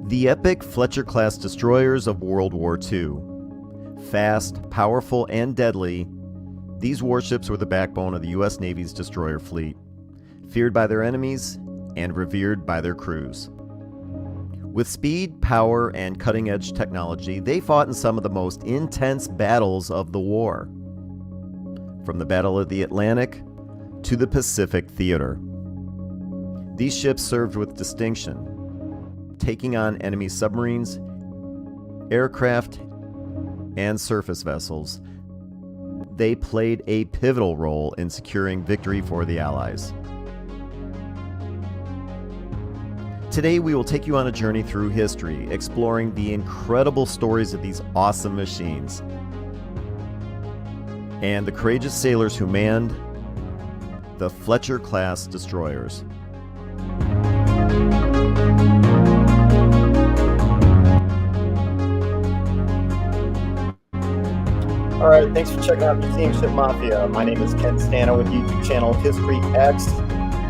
The epic Fletcher-class destroyers of World War II. Fast, powerful, and deadly, these warships were the backbone of the U.S. Navy's destroyer fleet, feared by their enemies and revered by their crews. With speed, power, and cutting-edge technology, they fought in some of the most intense battles of the war. From the Battle of the Atlantic to the Pacific Theater. These ships served with distinction, taking on enemy submarines, aircraft, and surface vessels. They played a pivotal role in securing victory for the Allies. Today, we will take you on a journey through history, exploring the incredible stories of these awesome machines and the courageous sailors who manned the Fletcher-class destroyers. All right, thanks for checking out Museum Ship Mafia. My name is Ken Stano with YouTube channel History X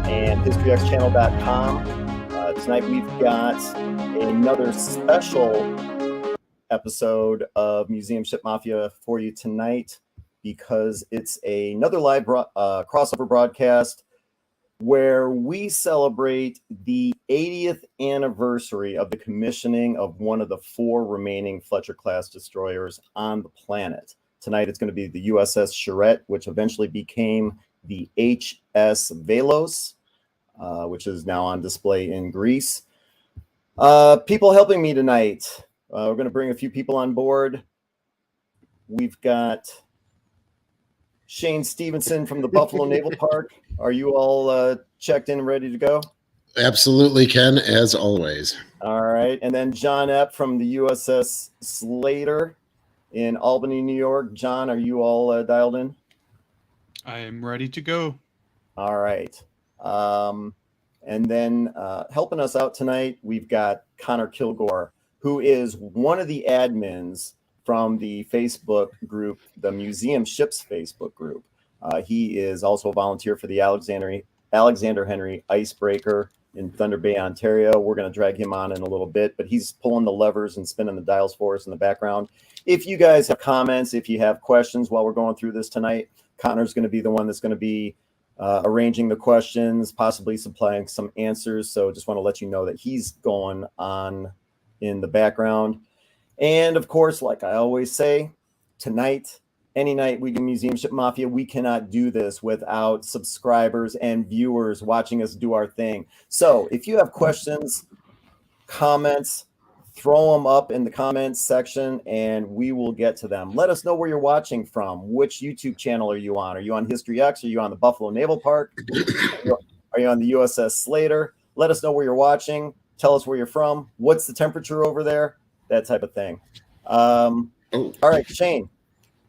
and historyxchannel.com. Tonight we've got another special episode of Museum Ship Mafia for you tonight because it's another live crossover broadcast where we celebrate the 80th anniversary of the commissioning of one of the 4 remaining Fletcher-class destroyers on the planet. Tonight it's going to be the USS Charrette, which eventually became the HS Velos, which is now on display in Greece. People helping me tonight. We're going to bring a few people on board. We've got Shane Stevenson from the Buffalo Naval Park. Are you all checked in and ready to go? Absolutely, Ken, as always. All right. And then John Epp from the USS Slater in Albany, New York. John, are you all dialed in? I am ready to go. All right. And then helping us out tonight, we've got Connor Kilgore, who is one of the admins from the Facebook group, the Museum Ships Facebook group. He is also a volunteer for the Alexander Henry Icebreaker in Thunder Bay, Ontario. We're going to drag him on in a little bit, but he's pulling the levers and spinning the dials for us in the background. If you guys have comments, if you have questions while we're going through this tonight, Connor's going to be the one that's going to be arranging the questions, possibly supplying some answers. So just want to let you know that he's going on in the background. And of course, like I always say, tonight, any night we do Museum Ship Mafia, we cannot do this without subscribers and viewers watching us do our thing. So if you have questions, comments, throw them up in the comments section and we will get to them. Let us know where you're watching from. Which YouTube channel are you on? Are you on History X? Are you on the Buffalo Naval Park? Are you on the USS Slater? Let us know where you're watching. Tell us where you're from. What's the temperature over there? That type of thing. All right, Shane.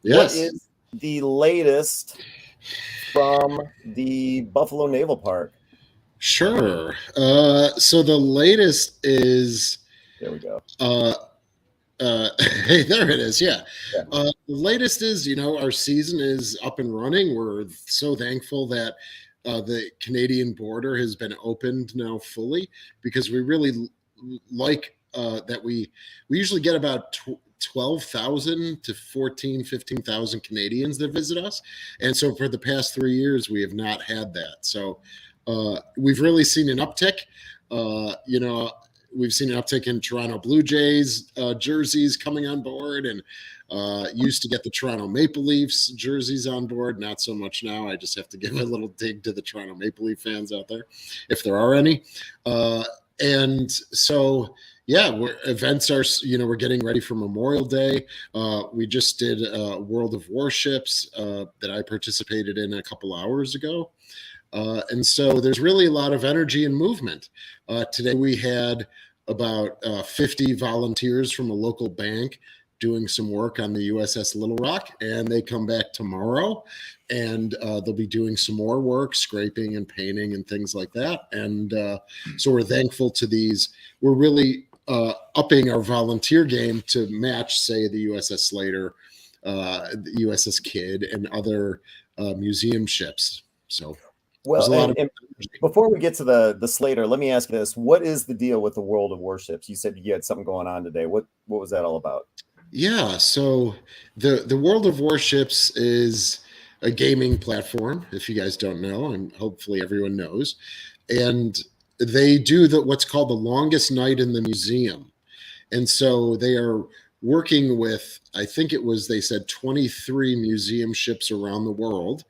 Yes. What is the latest from the Buffalo Naval Park? Sure. So the latest is... There we go. Hey, there it is. Yeah. The latest is, our season is up and running. We're so thankful that the Canadian border has been opened now fully because we really like that we usually get about 12,000 to 15,000 Canadians that visit us. And so for the past 3 years, we have not had that. So we've really seen an uptick. We've seen an uptick in Toronto Blue Jays jerseys coming on board and used to get the Toronto Maple Leafs jerseys on board. Not so much now. I just have to give a little dig to the Toronto Maple Leaf fans out there, if there are any. And so, yeah, events are, we're getting ready for Memorial Day. We just did World of Warships that I participated in a couple hours ago. And so there's really a lot of energy and movement. Today we had about 50 volunteers from a local bank doing some work on the USS Little Rock, and they come back tomorrow, and they'll be doing some more work, scraping and painting and things like that. And so we're thankful to these. We're really upping our volunteer game to match, say, the USS Slater, the USS Kidd, and other museum ships. So well, before we get to the Slater, let me ask you this: what is the deal with the World of Warships? You said you had something going on today. What was that all about? Yeah, so the World of Warships is a gaming platform, if you guys don't know, and hopefully everyone knows. And they do what's called the longest night in the museum. And so they are working with, I think it was, they said 23 museum ships around the world.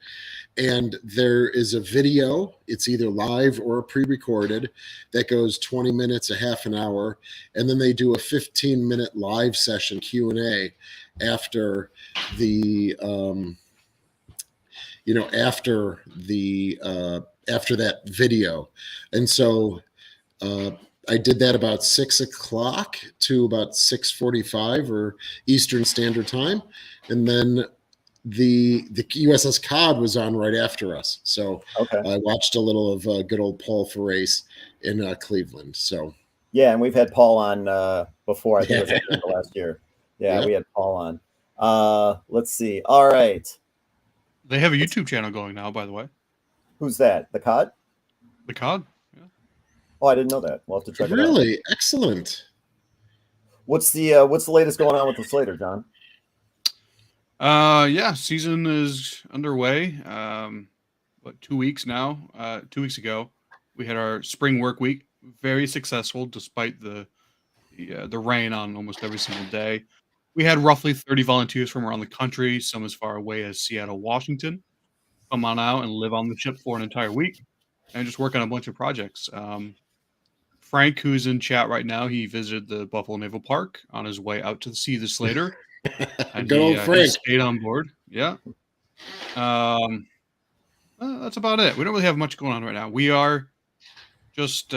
And there is a video, it's either live or pre-recorded, that goes 20 minutes, a half an hour. And then they do a 15-minute live session Q&A after the, after that video. And so I did that about 6 o'clock to about 6:45 or Eastern Standard Time. And then the USS Codd was on right after us. So Okay. I watched a little of good old Paul Ferrace in Cleveland. So yeah, and we've had Paul on before. I think it was at the end of last year. Yeah, we had Paul on. Let's see. All right. They have a YouTube channel going now, by the way. Who's that? The Cod? The Cod? Yeah. Oh, I didn't know that. We'll have to check it out. Really? Excellent. What's the latest going on with the Slater, John? Yeah, season is underway. 2 weeks now? 2 weeks ago, we had our spring work week. Very successful, despite the rain on almost every single day. We had roughly 30 volunteers from around the country, some as far away as Seattle, Washington, come on out and live on the ship for an entire week and just work on a bunch of projects. Frank, who's in chat right now, he visited the Buffalo Naval Park on his way out to see the Slater. And Good old Frank. he stayed on board. Yeah. That's about it. We don't really have much going on right now. We are just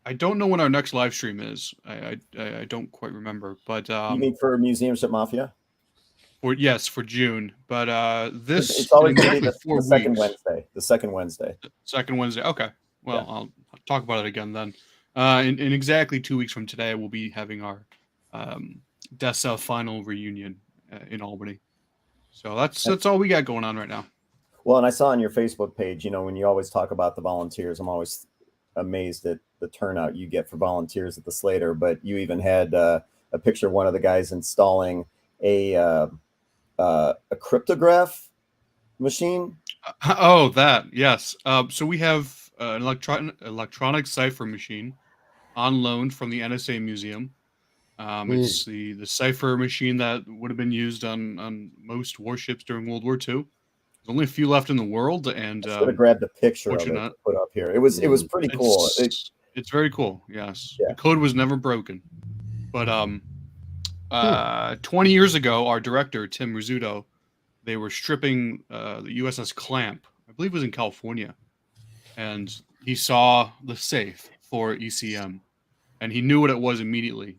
I don't know when our next live stream is. I don't quite remember, but you mean for Museum Ship Mafia? For June. But this it's always exactly the second Wednesday. The second Wednesday. Second Wednesday. Okay. Well, yeah. I'll talk about it again then. In exactly 2 weeks from today, we'll be having our Death South final reunion in Albany. So that's all we got going on right now. Well, and I saw on your Facebook page, when you always talk about the volunteers, I'm always amazed at the turnout you get for volunteers at the Slater. But you even had a picture of one of the guys installing a cryptograph machine. Oh, that, yes. So we have an electronic cipher machine on loan from the NSA Museum. It's the cipher machine that would have been used on most warships during World War II. There's only a few left in the world, and I should have grabbed a picture of it to put up here. It was pretty cool. It's very cool. Yes, yeah. The code was never broken. But 20 years ago, our director Tim Rizzuto, they were stripping the USS Clamp. I believe it was in California, and he saw the safe for ECM, and he knew what it was immediately.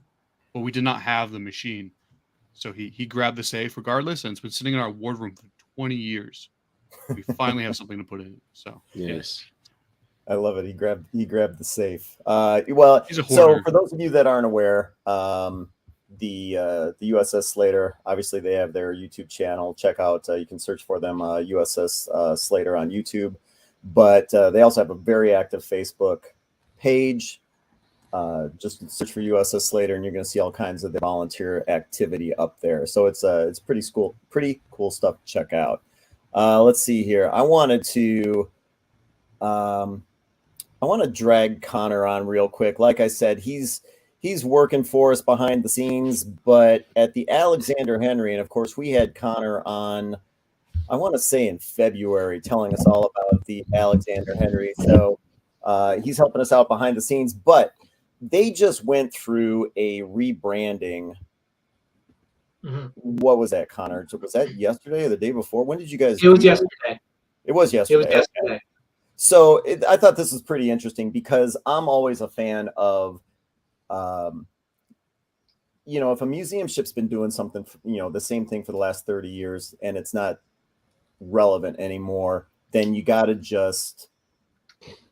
But we did not have the machine. So he grabbed the safe regardless, and it's been sitting in our wardroom for 20 years. We finally have something to put in. So yes. I love it. He grabbed the safe. Well, so for those of you that aren't aware, the USS Slater, obviously they have their YouTube channel. Check out, you can search for them, USS Slater on YouTube. But they also have a very active Facebook page. Just search for USS Slater, and you're going to see all kinds of the volunteer activity up there. So it's pretty cool stuff to check out. Let's see here. I want to drag Connor on real quick. Like I said, he's working for us behind the scenes, but at the Alexander Henry, and of course we had Connor on, I want to say in February, telling us all about the Alexander Henry. So he's helping us out behind the scenes, but they just went through a rebranding. Mm-hmm. What was that, Connor? Was that yesterday or the day before? When did you guys? It was yesterday. It was yesterday. It was yesterday. Okay. So I thought this was pretty interesting because I'm always a fan of, if a museum ship's been doing something, the same thing for the last 30 years and it's not relevant anymore, then you got to just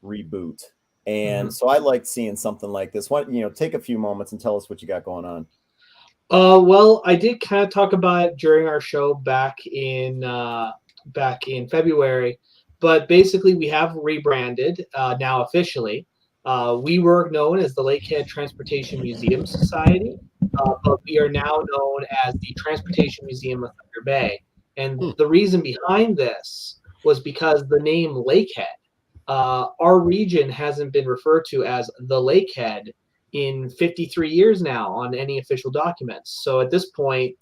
reboot. And so I liked seeing something like this. Why, take a few moments and tell us what you got going on. Well, I did kind of talk about it during our show back in February. but basically we have rebranded now officially. We were known as the Lakehead Transportation Museum Society, but we are now known as the Transportation Museum of Thunder Bay. And the reason behind this was because the name Lakehead, our region hasn't been referred to as the Lakehead in 53 years now on any official documents. So at this point,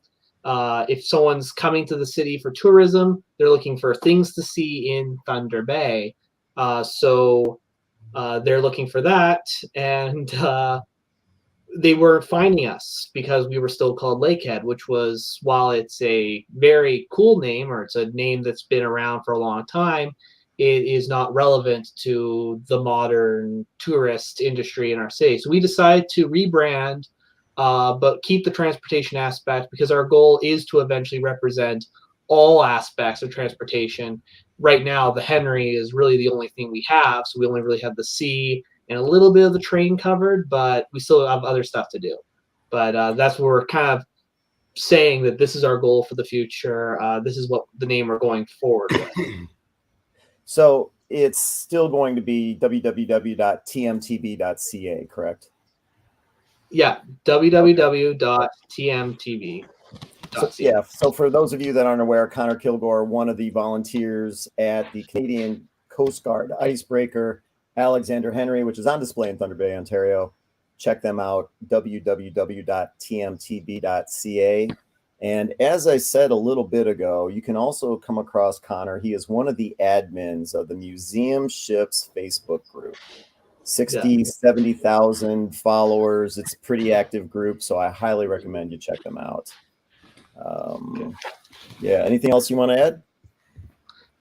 if someone's coming to the city for tourism, they're looking for things to see in Thunder Bay. So they're looking for that, and they weren't finding us because we were still called Lakehead, which was, while it's a very cool name, or it's a name that's been around for a long time, it is not relevant to the modern tourist industry in our city. So we decided to rebrand, but keep the transportation aspect, because our goal is to eventually represent all aspects of transportation. Right now, the Henry is really the only thing we have, so we only really have the sea and a little bit of the train covered, but we still have other stuff to do. But that's what we're kind of saying, that this is our goal for the future. This is what the name we're going forward with. So it's still going to be www.tmtb.ca, correct? Yeah, www.tmtv.ca. So for those of you that aren't aware, Connor Kilgore, one of the volunteers at the Canadian Coast Guard icebreaker Alexander Henry, which is on display in Thunder Bay, Ontario. Check them out, www.tmtb.ca. And as I said a little bit ago, you can also come across Connor. He is one of the admins of the Museum Ships Facebook group. 70,000 followers. It's a pretty active group, so I highly recommend you check them out. Anything else you want to add?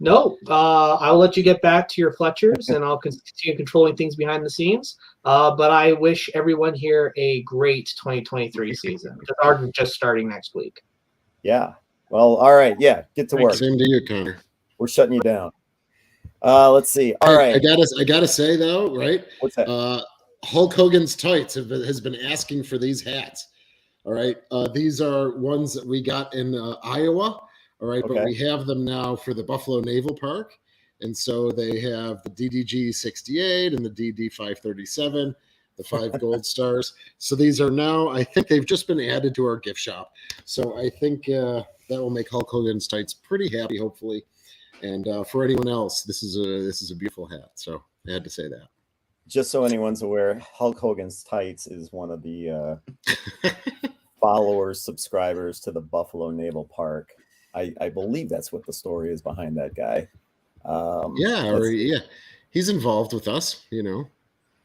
No, I'll let you get back to your Fletchers, and I'll continue controlling things behind the scenes. But I wish everyone here a great 2023 season. Ours is just starting next week. Yeah. Well, all right. Yeah. Get to work. Same to you, Connor. We're shutting you down. Let's see. All right. I gotta say though, right? What's that? Hulk Hogan's Tights has been asking for these hats. All right. These are ones that we got in Iowa. All right, but we have them now for the Buffalo Naval Park. And so they have the DDG 68 and the DD 537, the 5 gold stars. So these are now, I think they've just been added to our gift shop. So I think that will make Hulk Hogan's Tights pretty happy, hopefully. And for anyone else, this is a beautiful hat. So I had to say that. Just so anyone's aware, Hulk Hogan's Tights is one of the followers, subscribers to the Buffalo Naval Park. I believe that's what the story is behind that guy. He's involved with us, you know.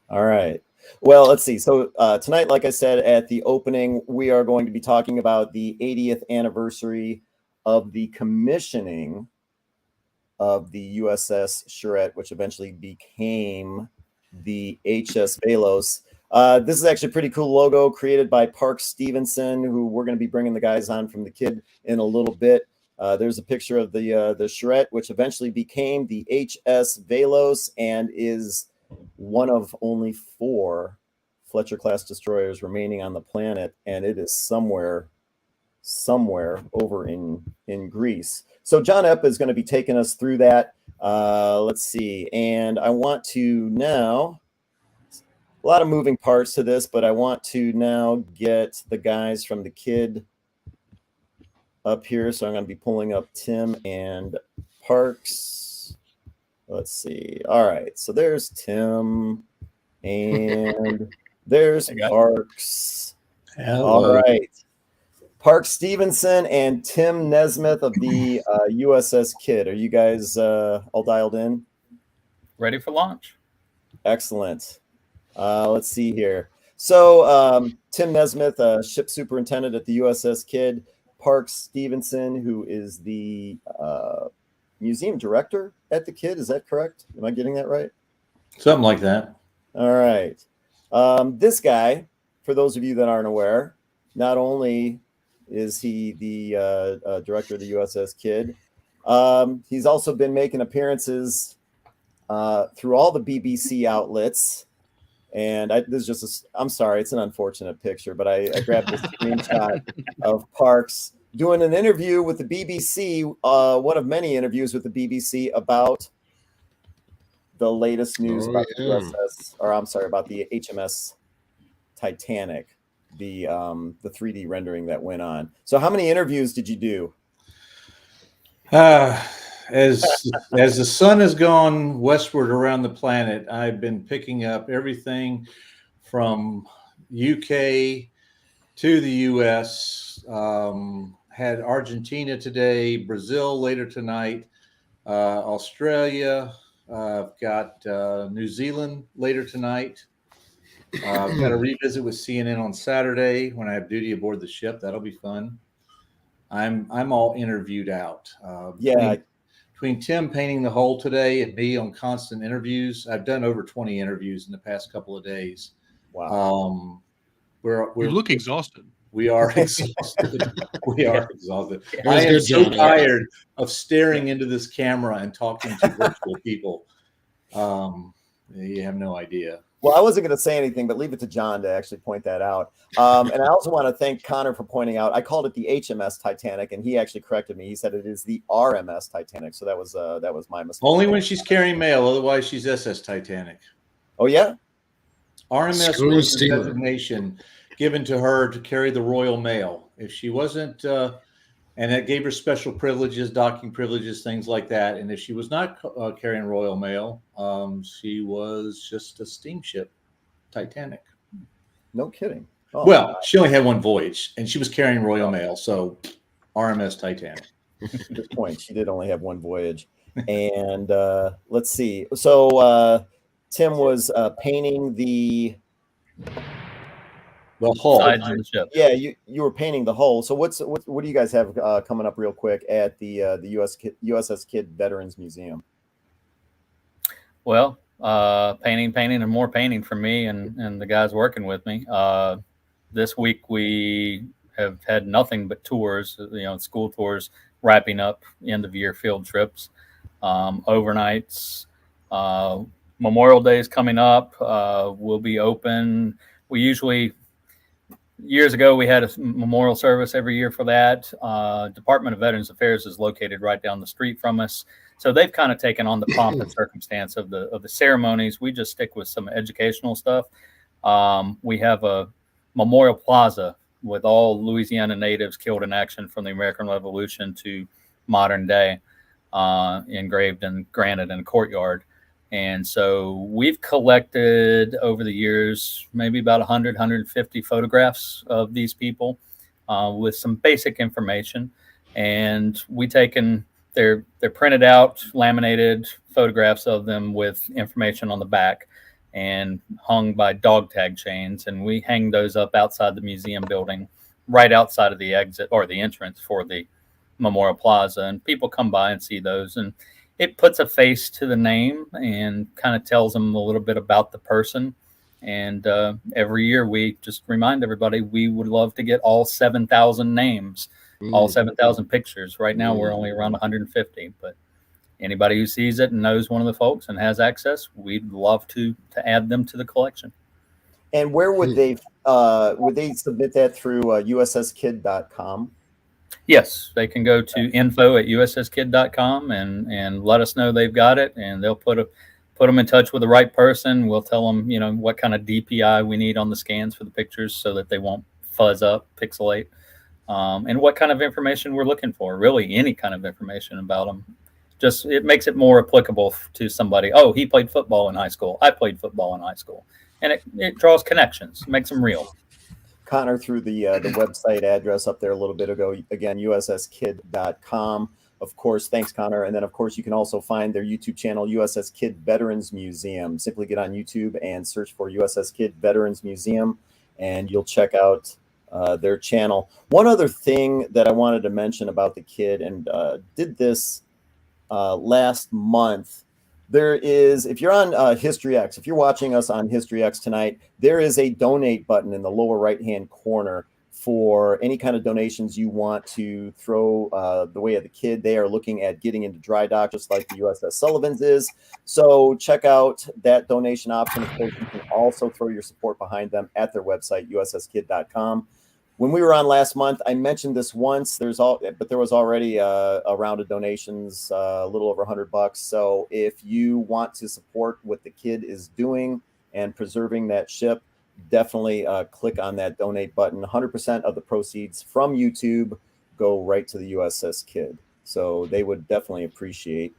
All right. Well, let's see. So tonight, like I said at the opening, we are going to be talking about the 80th anniversary of the commissioning of the USS Charrette, which eventually became the HS Velos. This is actually a pretty cool logo created by Park Stevenson, who we're going to be bringing the guys on from the Kidd in a little bit. There's a picture of the Charrette, which eventually became the HS Velos and is one of only 4 Fletcher-class destroyers remaining on the planet, and it is somewhere over in Greece. So John Epp is going to be taking us through that. Let's see, and I want to now, a lot of moving parts to this, but I want to now get the guys from the Kidd up here. So I'm going to be pulling up Tim and Parks. Let's see. All right. So there's Tim and there's Parks. Hello. All right. Park Stevenson and Tim Nesmith of the USS Kidd. Are you guys all dialed in? Ready for launch. Excellent. Let's see here. So Tim Nesmith, ship superintendent at the USS Kidd. Park Stevenson, who is the museum director at the Kidd. Is that correct? Am I getting that right? Something like that. All right. This guy, for those of you that aren't aware, not only is he the director of the USS Kidd, he's also been making appearances through all the BBC outlets. And I'm sorry, it's an unfortunate picture, but I grabbed this screenshot of Parks doing an interview with the BBC, one of many interviews with the BBC about the latest news about the yeah. USS, or I'm sorry, about the HMS Titanic, the 3D rendering that went on. So how many interviews did you do? As the sun has gone westward around the planet, I've been picking up everything from UK to the US. Had Argentina today, Brazil later tonight, Australia. I've got New Zealand later tonight. I've got a revisit with CNN on Saturday when I have duty aboard the ship. That'll be fun. I'm all interviewed out. Yeah. Between Tim painting the hull today and me on constant interviews, I've done over 20 interviews in the past couple of days. Wow. You look exhausted. We are exhausted. We are exhausted. It was I am good, so John. tired of staring into this camera and talking to virtual people. You have no idea. Well, I wasn't going to say anything, but leave it to John to actually point that out. And I also want to thank Connor for pointing out, I called it the HMS Titanic, and he actually corrected me. He said it is the RMS Titanic. So that was my mistake. Only when she's carrying mail. Otherwise, she's SS Titanic. Oh, yeah? RMS Screw was the steamer. designation given to her to carry the Royal Mail. If she wasn't, and that gave her special privileges, docking privileges, things like that. And if she was not carrying Royal Mail, she was just a steamship Titanic. No kidding. Oh, well, she only had one voyage, and she was carrying Royal Mail, so RMS Titanic. Good point. She did only have one voyage. And let's see. So Tim was painting the hull. Sides of the ship. Yeah, you were painting the hull. So what do you guys have coming up real quick at the USS Kidd Veterans Museum? Well, painting, and more painting for me and the guys working with me. This week we have had nothing but tours, school tours, wrapping up end of year field trips, overnights. Memorial Day is coming up. We'll be open. We usually, years ago, we had a memorial service every year for that. Department of Veterans Affairs is located right down the street from us. So they've kind of taken on the pomp and circumstance of the ceremonies. We just stick with some educational stuff. We have a memorial plaza with all Louisiana natives killed in action from the American Revolution to modern day, engraved and granted in a courtyard. And so we've collected over the years maybe about 100, 150 photographs of these people with some basic information. And they're printed out, laminated photographs of them with information on the back and hung by dog tag chains. And we hang those up outside the museum building, right outside of the exit or the entrance for the Memorial Plaza. And people come by and see those. And it puts a face to the name and kind of tells them a little bit about the person. And every year we just remind everybody we would love to get all 7,000 names, all 7,000 pictures. Right now we're only around 150, but anybody who sees it and knows one of the folks and has access, we'd love to add them to the collection. And where would they submit that through USSKid.com? Yes, they can go to info@usskid.com and let us know they've got it, and they'll put them in touch with the right person. We'll tell them, what kind of DPI we need on the scans for the pictures so that they won't fuzz up, pixelate, and what kind of information we're looking for. Really, any kind of information about them. Just it makes it more applicable to somebody. Oh, he played football in high school. I played football in high school, and it draws connections, makes them real. Connor threw the website address up there a little bit ago. Again, USSKid.com. Of course, thanks, Connor. And then, of course, you can also find their YouTube channel, USS Kidd Veterans Museum. Simply get on YouTube and search for USS Kidd Veterans Museum, and you'll check out their channel. One other thing that I wanted to mention about the Kidd, and did this last month. There is, if you're on History X, if you're watching us on History X tonight, there is a donate button in the lower right-hand corner for any kind of donations you want to throw the way of the Kidd. They are looking at getting into dry dock, just like the USS Sullivan's is. So check out that donation option. Of course, you can also throw your support behind them at their website, USSKid.com. when we were on last month, I mentioned this once. But there was already a round of donations, a little over $100. So if you want to support what the Kidd is doing and preserving that ship, definitely click on that donate button. 100% of the proceeds from YouTube go right to the USS Kidd. So they would definitely appreciate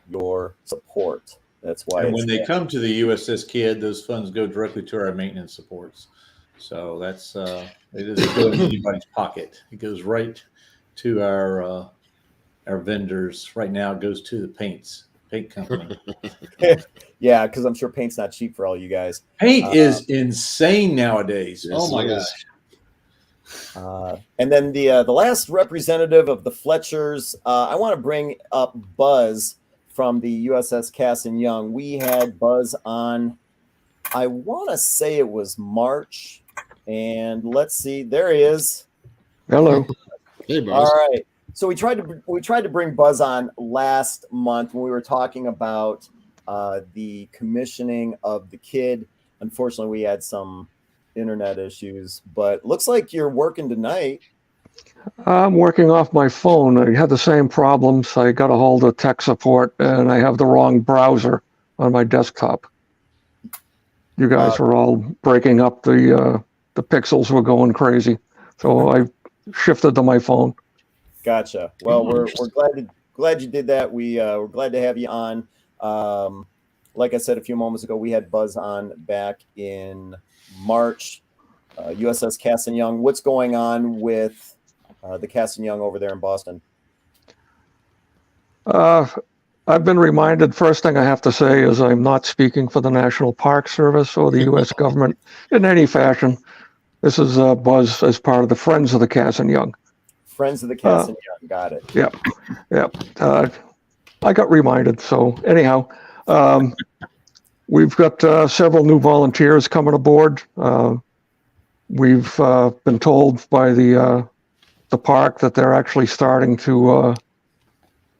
your support. That's why. And when they come to the USS Kidd, those funds go directly to our maintenance supports. So that's it doesn't go in anybody's pocket. It goes right to our vendors. Right now, it goes to the paint company. Yeah, because I'm sure paint's not cheap for all you guys. Paint is insane nowadays. Yes, Oh my it gosh. And then the last representative of the Fletchers, I want to bring up Buzz from the USS Cassin Young. We had Buzz on, I want to say it was March, and let's see, there he is. Hello. Hey, Buzz. All right. So we tried to bring Buzz on last month when we were talking about the commissioning of the Kidd. Unfortunately, we had some internet issues, but looks like you're working tonight. I'm working off my phone. I had the same problems. I got a hold of tech support and I have the wrong browser on my desktop. You guys were all breaking up. The pixels were going crazy. So I shifted to my phone. Gotcha. Well, we're glad you did that. We're glad to have you on. Like I said a few moments ago, we had Buzz on back in March. USS Cassin Young. What's going on with the Cassin Young over there in Boston? I've been reminded, first thing I have to say is I'm not speaking for the National Park Service or the U.S. government in any fashion. This is Buzz as part of the Friends of the Cassin Young. Friends of the Cassin Young. Got it. Yep. I got reminded. So anyhow, we've got several new volunteers coming aboard. We've been told by the park that they're actually starting to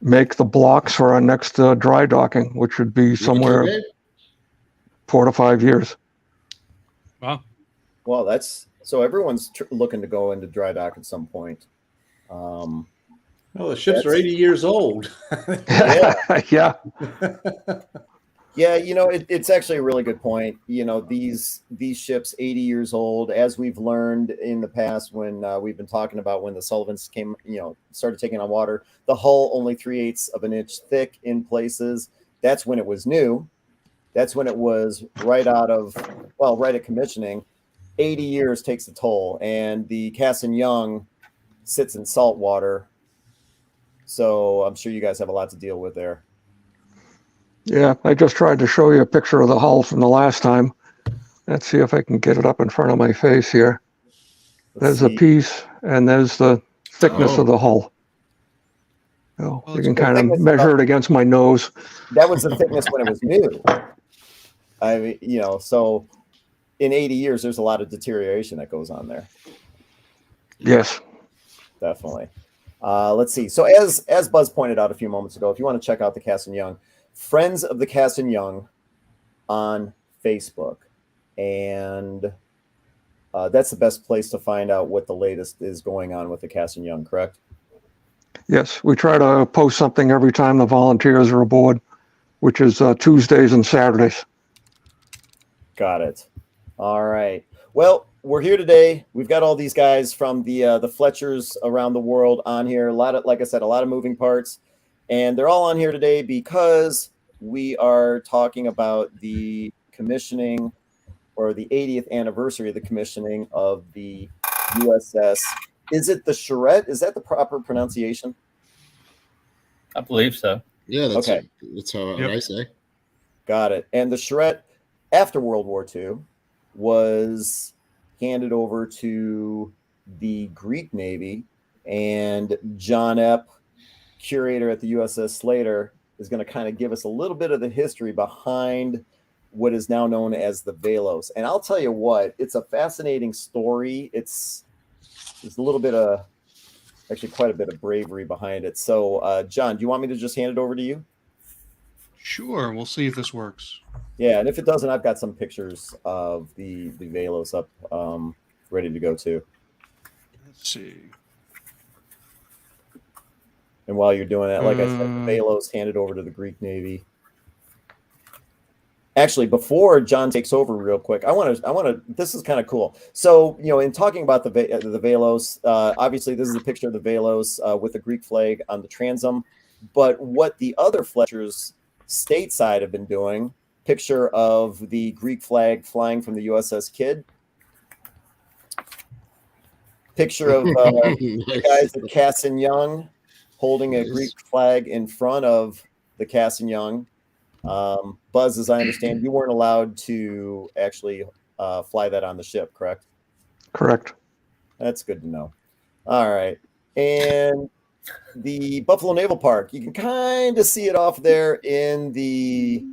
make the blocks for our next dry docking, which would be somewhere 4 to 5 years. Wow. Well, that's so everyone's looking to go into dry dock at some point. Well, the ships are 80 years old. Yeah. Yeah, it's actually a really good point. These ships 80 years old, as we've learned in the past when we've been talking about when the Sullivans came, started taking on water, the hull only 3/8 of an inch thick in places. That's when it was new. That's when it was right at commissioning. 80 years takes a toll, and the Cassin Young sits in salt water. So I'm sure you guys have a lot to deal with there. Yeah, I just tried to show you a picture of the hull from the last time. Let's see if I can get it up in front of my face here. There's a piece, and there's the thickness of the hull. So you can kind of measure it against my nose. That was the thickness when it was new. I mean, so in 80 years, there's a lot of deterioration that goes on there. Yes. Definitely. Let's see. So as Buzz pointed out a few moments ago, if you want to check out the Cassin Young, Friends of the Cassin Young on Facebook. And that's the best place to find out what the latest is going on with the Cassin Young, correct? Yes, we try to post something every time the volunteers are aboard, which is Tuesdays and Saturdays. Got it. All right. Well, we're here today. We've got all these guys from the Fletchers around the world on here. Like I said, a lot of moving parts. And they're all on here today because we are talking about the commissioning or the 80th anniversary of the commissioning of the USS. Is it the Charrette? Is that the proper pronunciation? I believe so. Yeah, that's okay. That's how I say. Got it. And the Charrette, after World War II, was handed over to the Greek Navy, and John Epp, curator at the USS Slater, is going to kind of give us a little bit of the history behind what is now known as the Velos. And I'll tell you what, it's a fascinating story. There's a little bit of, actually quite a bit of bravery behind it. So, John, do you want me to just hand it over to you? Sure. We'll see if this works. Yeah, and if it doesn't, I've got some pictures of the Velos up ready to go too. Let's see. And while you're doing that, like I said, the Velos handed over to the Greek Navy. Actually, before John takes over real quick, I want to, this is kind of cool. So, in talking about the Velos, obviously this is a picture of the Velos with the Greek flag on the transom. But what the other Fletchers stateside have been doing, picture of the Greek flag flying from the USS Kidd. Picture of the guys at Cassin Young holding a Greek flag in front of the Cassin Young. Buzz, as I understand, you weren't allowed to actually fly that on the ship, correct? Correct. That's good to know. All right. And the Buffalo Naval Park, you can kind of see it off there in the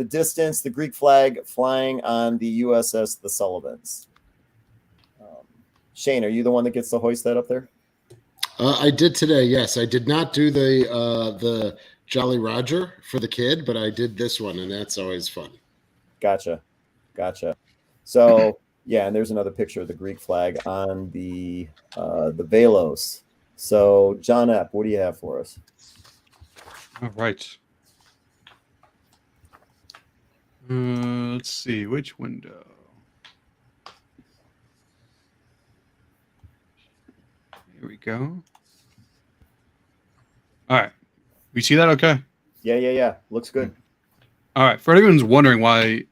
distance, the Greek flag flying on the USS the Sullivans. Shane, are you the one that gets to hoist that up there? I did today, yes. I did not do the Jolly Roger for the Kidd, but I did this one, and that's always fun. Gotcha. So, yeah, and there's another picture of the Greek flag on the Velos. So, John Epp, what do you have for us? All right. Let's see, which window? Here we go. All right. We see that okay? Yeah. Looks good. All right. For anyone's wondering why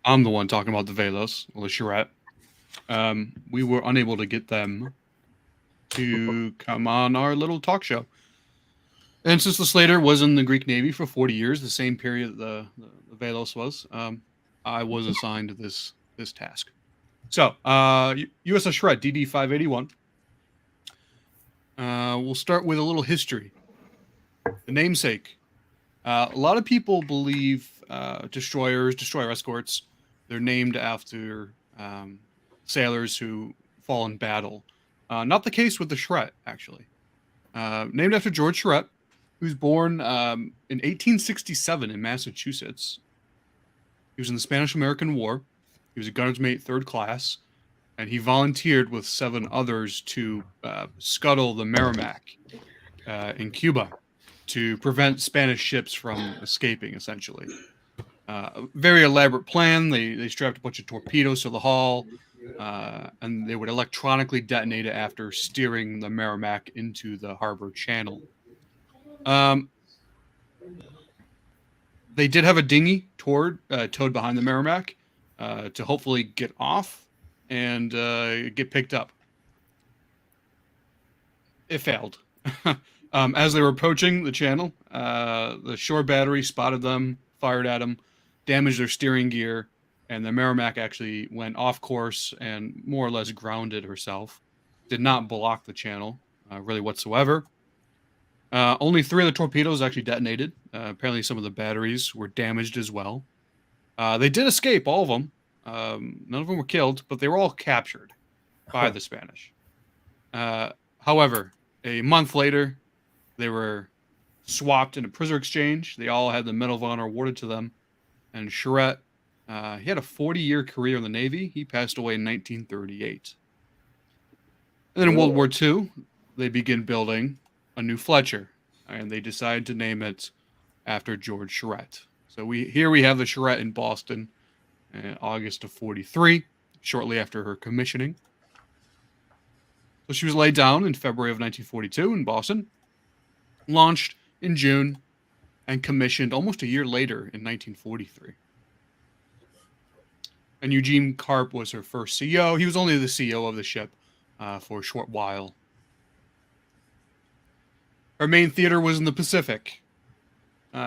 I'm the one talking about the Velos, or the Charrette, we were unable to get them to come on our little talk show. And since the Slater was in the Greek Navy for 40 years, the same period the Velos was, I was assigned this task. So, USS Charrette, DD 581. We'll start with a little history. The namesake. A lot of people believe destroyer escorts, they're named after sailors who fall in battle. Not the case with the Charrette, actually. Named after George Charrette, who was born in 1867 in Massachusetts. He was in the Spanish-American War. He was a gunner's mate, 3rd class. And he volunteered with 7 others to scuttle the Merrimack in Cuba to prevent Spanish ships from escaping, essentially. A very elaborate plan. They strapped a bunch of torpedoes to the hull, and they would electronically detonate it after steering the Merrimack into the harbor channel. They did have a dinghy towed behind the Merrimack to hopefully get off and get picked up. It failed. As they were approaching the channel, the shore battery spotted them, fired at them, damaged their steering gear, and the Merrimack actually went off course and more or less grounded herself. Did not block the channel really whatsoever. Only 3 of the torpedoes actually detonated. Apparently some of the batteries were damaged as well. They did escape, all of them. None of them were killed, but they were all captured by the Spanish. However, a month later, they were swapped in a prisoner exchange. They all had the Medal of Honor awarded to them. And Charrette, he had a 40-year career in the Navy. He passed away in 1938. And then in World War II, they began building a new Fletcher, and they decided to name it after George Charrette. So here we have the Charrette in Boston in August of 43, shortly after her commissioning. So she was laid down in February of 1942 in Boston, launched in June, and commissioned almost a year later in 1943. And Eugene Carp was her first CEO. He was only the CEO of the ship for a short while. Her main theater was in the Pacific.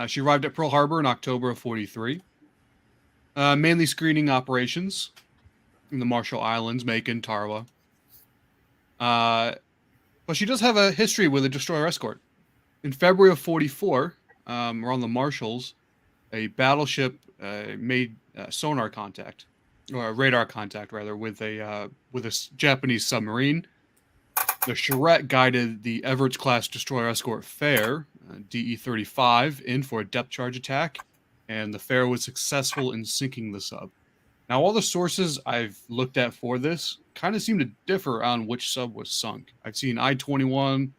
She arrived at Pearl Harbor in October of 43. Mainly screening operations in the Marshall Islands, Macon, Tarawa. But she does have a history with a destroyer escort. In February of 44, around the Marshalls, a battleship made sonar contact, or radar contact rather, with a Japanese submarine. The Charrette guided the Everett-class destroyer escort Fair, DE-35, in for a depth charge attack, and the Fair was successful in sinking the sub. Now, all the sources I've looked at for this kind of seem to differ on which sub was sunk. I've seen I-21,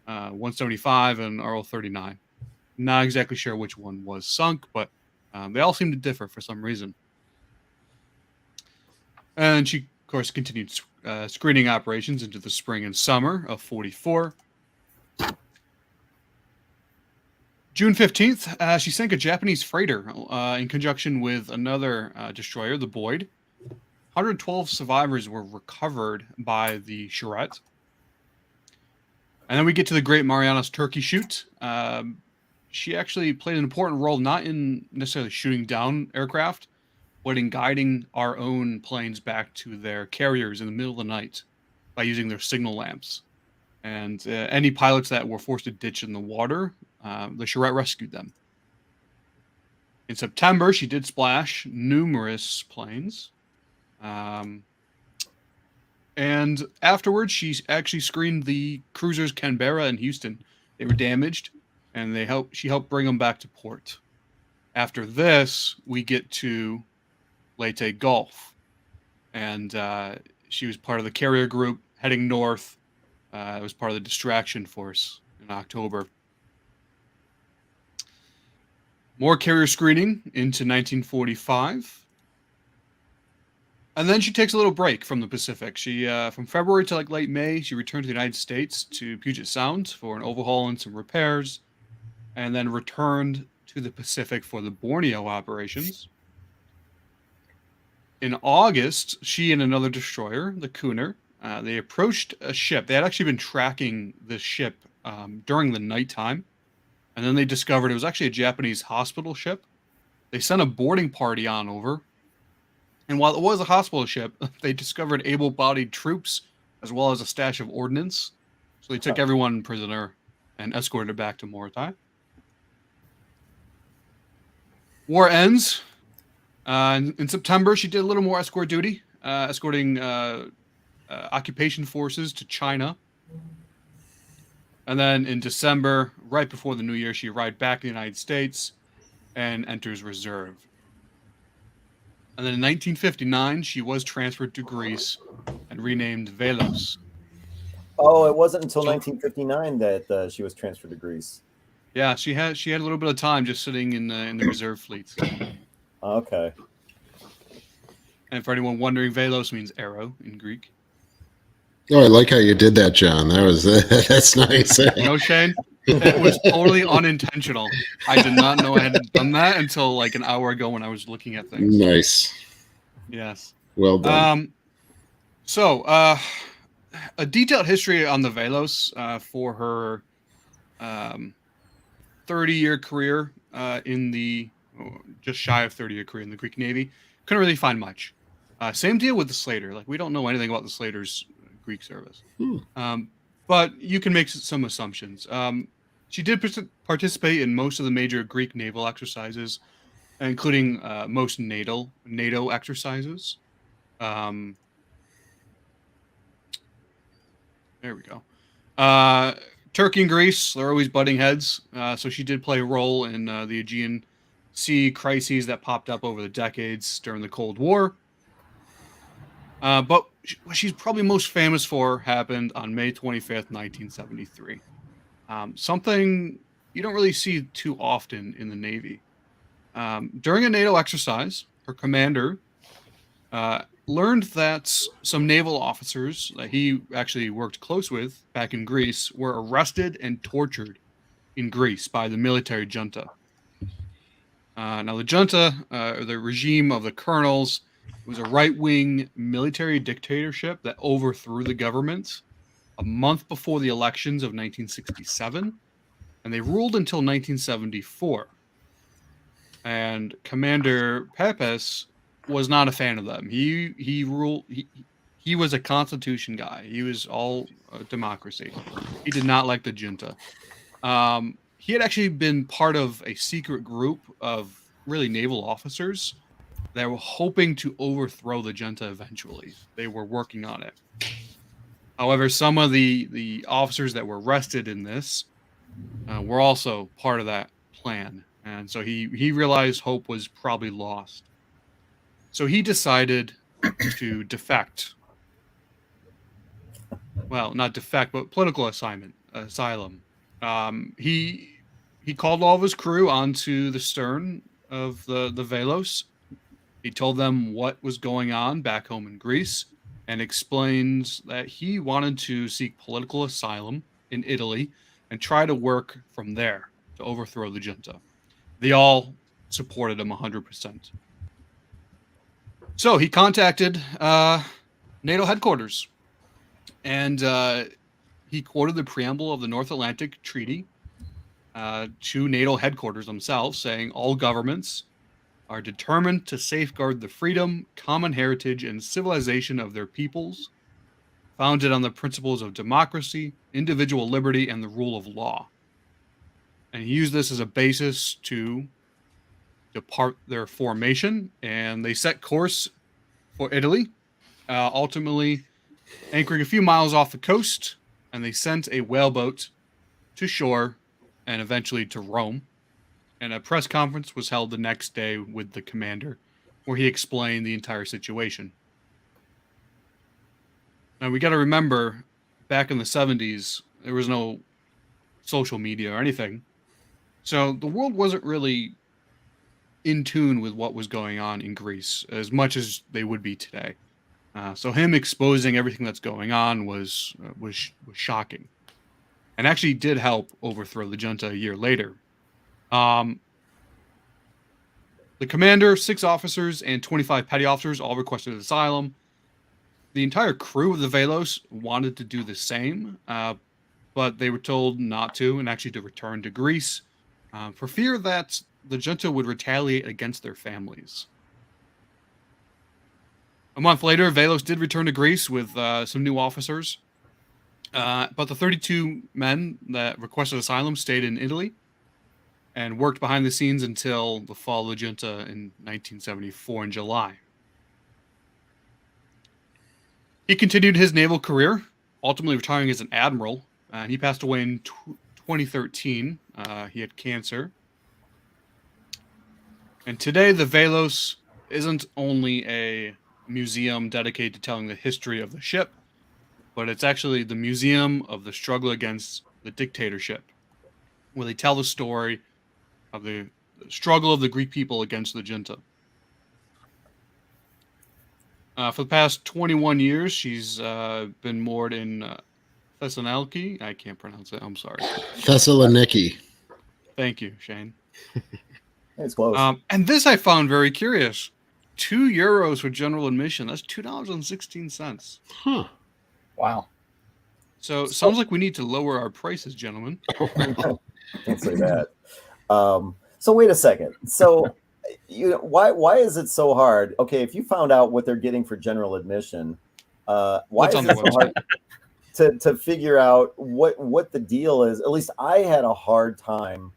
175, and RL-39. Not exactly sure which one was sunk, but they all seem to differ for some reason. And she, of course, continued screening operations into the spring and summer of 44. June 15th, she sank a Japanese freighter in conjunction with another destroyer, the Boyd. 112 survivors were recovered by the Charrette. And then we get to the Great Marianas Turkey Shoot. She actually played an important role, not in necessarily shooting down aircraft, but in guiding our own planes back to their carriers in the middle of the night by using their signal lamps. And any pilots that were forced to ditch in the water, the Charrette rescued them. In September, she did splash numerous planes. And afterwards, she actually screened the cruisers Canberra and Houston. They were damaged, and she helped bring them back to port. After this, we get to Leyte Gulf, and she was part of the carrier group heading north. It was part of the distraction force in October. More carrier screening into 1945. And then she takes a little break from the Pacific. She, from February to like late May, she returned to the United States to Puget Sound for an overhaul and some repairs, and then returned to the Pacific for the Borneo operations. In August, she and another destroyer, the Cooner, they approached a ship. They had actually been tracking this ship during the nighttime, and then they discovered it was actually a Japanese hospital ship. They sent a boarding party on over, and while it was a hospital ship, they discovered able-bodied troops as well as a stash of ordnance. So they took everyone prisoner and escorted it back to Morotai. War ends. In September, she did a little more escort duty, escorting occupation forces to China. And then in December, right before the new year, she arrived back in the United States and enters reserve. And then in 1959, she was transferred to Greece and renamed Velos. Oh, it wasn't until 1959 that she was transferred to Greece. Yeah, she had a little bit of time just sitting in the reserve fleets. Okay. And for anyone wondering, Velos means arrow in Greek. Oh, I like how you did that, John. That's nice. Shane, it was totally unintentional. I did not know I had done that until like an hour ago when I was looking at things. Nice. Yes. Well done. So, a detailed history on the Velos for her 30-year career in the just shy of 30-year career in the Greek Navy. Couldn't really find much. Same deal with the Slater. Like, we don't know anything about the Slater's Greek service. But you can make some assumptions. She did participate in most of the major Greek naval exercises, including most NATO exercises. There we go. Turkey and Greece, they're always butting heads. So she did play a role in the Aegean Sea crises that popped up over the decades during the Cold War. But what she's probably most famous for happened on May 25th, 1973. Something you don't really see too often in the Navy. During a NATO exercise, her commander learned that some naval officers that he actually worked close with back in Greece were arrested and tortured in Greece by the military junta. Now, the junta, the regime of the colonels, was a right-wing military dictatorship that overthrew the government a month before the elections of 1967, and they ruled until 1974. And Commander Pepes was not a fan of them. He was a constitution guy. He was all democracy. He did not like the junta. He had actually been part of a secret group of really naval officers that were hoping to overthrow the junta eventually. They were working on it. However, some of the officers that were arrested in this were also part of that plan. And so he realized hope was probably lost. So he decided to defect. Well, not defect, but political asylum. He called all of his crew onto the stern of the Velos. He told them what was going on back home in Greece and explained that he wanted to seek political asylum in Italy and try to work from there to overthrow the junta. They all supported him 100%. So he contacted NATO headquarters, and he quoted the preamble of the North Atlantic Treaty to NATO headquarters themselves, saying all governments are determined to safeguard the freedom, common heritage, and civilization of their peoples, founded on the principles of democracy, individual liberty, and the rule of law. And he used this as a basis to depart their formation, and they set course for Italy, ultimately anchoring a few miles off the coast, and they sent a whaleboat to shore and eventually to Rome. And a press conference was held the next day with the commander, where he explained the entire situation. Now, we got to remember, back in the 70s, there was no social media or anything. So the world wasn't really in tune with what was going on in Greece as much as they would be today. So him exposing everything that's going on was shocking, and actually did help overthrow the junta a year later. The commander, 6 officers, and 25 petty officers all requested asylum. The entire crew of the Velos wanted to do the same, but they were told not to, and actually to return to Greece for fear that the junta would retaliate against their families. A month later, Velos did return to Greece with some new officers, but the 32 men that requested asylum stayed in Italy and worked behind the scenes until the fall of the junta in 1974 in July. He continued his naval career, ultimately retiring as an admiral, and he passed away in 2013. He had cancer. And today, the Velos isn't only a museum dedicated to telling the history of the ship, but it's actually the museum of the struggle against the dictatorship, where they tell the story of the struggle of the Greek people against the junta. For the past 21 years, she's been moored in Thessaloniki. I can't pronounce it. I'm sorry. Thessaloniki. Thank you, Shane. It's close. And this I found very curious. €2 for general admission. That's $2.16. Huh. Wow. So sounds like we need to lower our prices, gentlemen. Can't say that. So wait a second. So why is it so hard? Okay, if you found out what they're getting for general admission, why What's is on it the so hard to figure out what the deal is? At least I had a hard time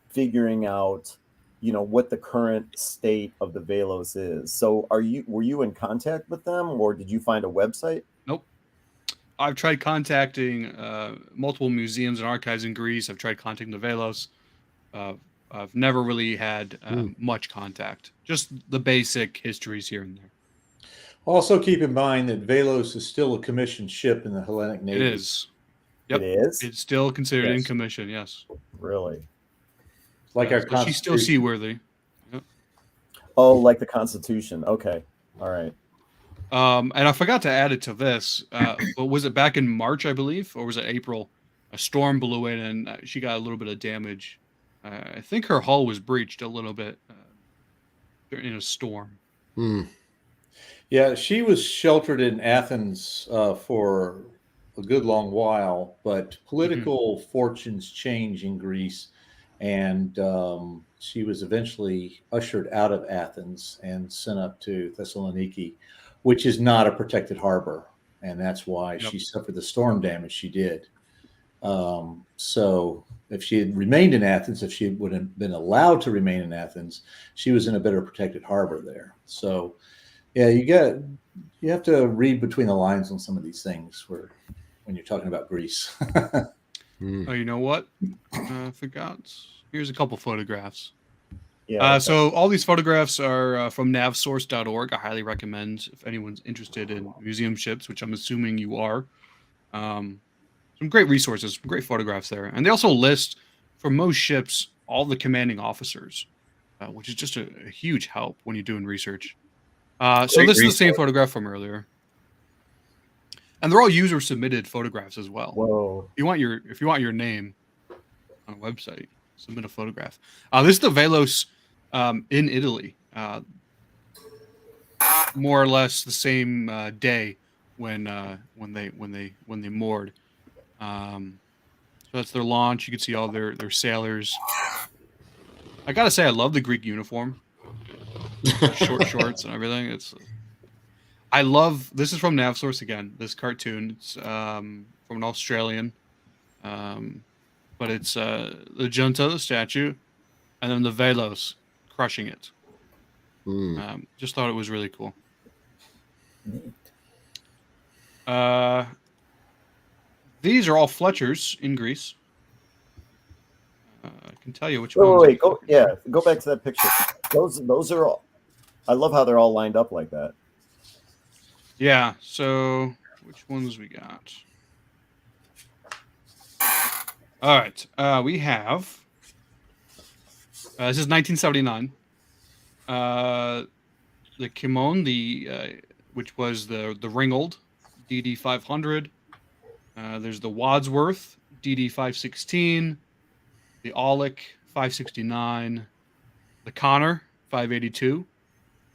figuring out, what the current state of the Velos is. So were you in contact with them, or did you find a website? Nope. I've tried contacting multiple museums and archives in Greece. I've tried contacting the Velos. I've never really had much contact. Just the basic histories here and there. Also, keep in mind that Velos is still a commissioned ship in the Hellenic Navy. It is. Yep. It is? It's still considered in Yes. commission, yes. Really? Like our So she's still Constitution. seaworthy. Yep. Oh, like the Constitution. Okay. All right. And I forgot to add it to this. But was it back in March, I believe, or was it April? A storm blew in, and she got a little bit of damage. I think her hull was breached a little bit in a storm. Yeah, she was sheltered in Athens for a good long while, but political fortunes change in Greece, and she was eventually ushered out of Athens and sent up to Thessaloniki, which is not a protected harbor, and that's why she suffered the storm damage she did. So if she had remained in Athens, if she would have been allowed to remain in Athens, she was in a better protected harbor there. So yeah, you have to read between the lines on some of these things when you're talking about Greece. Oh, you know what? I forgot. Here's a couple photographs. Yeah. So all these photographs are from navsource.org. I highly recommend if anyone's interested in museum ships, which I'm assuming you are. Some great resources, some great photographs there. And they also list for most ships all the commanding officers, which is just a huge help when you're doing research. So Great this is the same resource. photograph from earlier. And they're all user submitted photographs as well. Whoa. If you want your name on a website, submit a photograph. This is the Velos in Italy. More or less the same day when they moored. So that's their launch. You can see all their sailors. I gotta say, I love the Greek uniform, short shorts and everything. I love. This is from NavSource again. This cartoon. It's from an Australian, but it's the junta, the statue, and then the Velos crushing it. Just thought it was really cool. These are all Fletchers in Greece. I can tell you which ones. Wait. Go back to that picture. Those are all. I love how they're all lined up like that. Yeah. So which ones we got? All right. We have. This is 1979. The Kimon, which was the Ringgold DD 500. There's the Wadsworth DD 516, the Aulick 569, the Connor 582,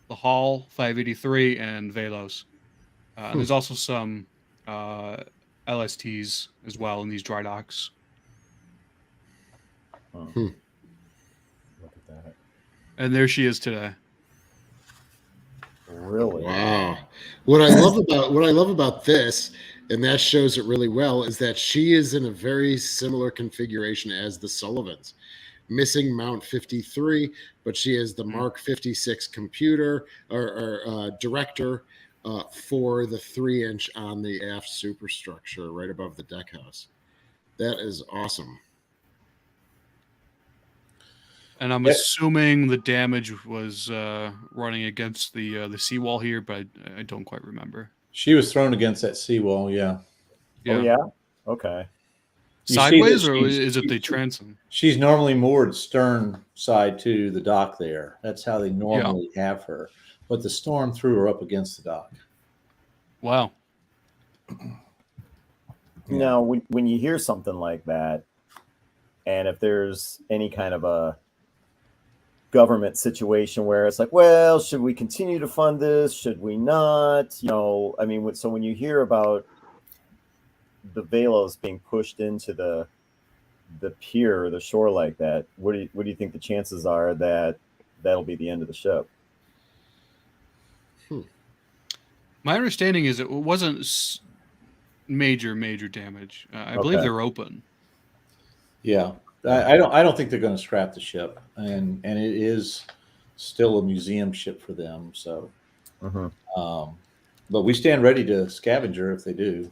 the Hall 583, and Velos. There's also some LSTs as well in these dry docks. Look at that. And there she is today. Really? Wow. What I love about this, and that shows it really well, is that she is in a very similar configuration as the Sullivans. Missing Mount 53, but she is the Mark 56 computer or director for the 3-inch on the aft superstructure right above the deck house. That is awesome. And I'm assuming the damage was running against the seawall here, but I don't quite remember. She was thrown against that seawall. Yeah. Oh yeah. Okay. Sideways, or is it the transom? She's normally moored stern side to the dock there. That's how they normally have her. But the storm threw her up against the dock. Wow. Now, when you hear something like that, and if there's any kind of a government situation where it's like, well, should we continue to fund this? Should we not? I mean, so when you hear about the Velos being pushed into the pier or the shore like that, what do you think the chances are that that'll be the end of the ship? My understanding is it wasn't major damage. I believe they're open. Yeah. I don't think they're going to scrap the ship, and it is still a museum ship for them. So, but we stand ready to scavenge her if they do.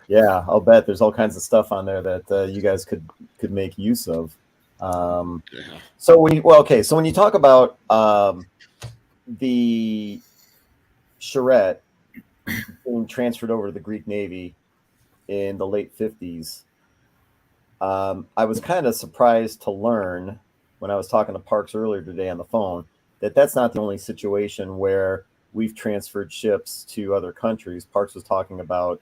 Yeah, I'll bet there's all kinds of stuff on there that you guys could make use of. So when you talk about the Charrette being transferred over to the Greek Navy in the late 50s, I was kind of surprised to learn when I was talking to Parks earlier today on the phone that that's not the only situation where we've transferred ships to other countries. Parks was talking about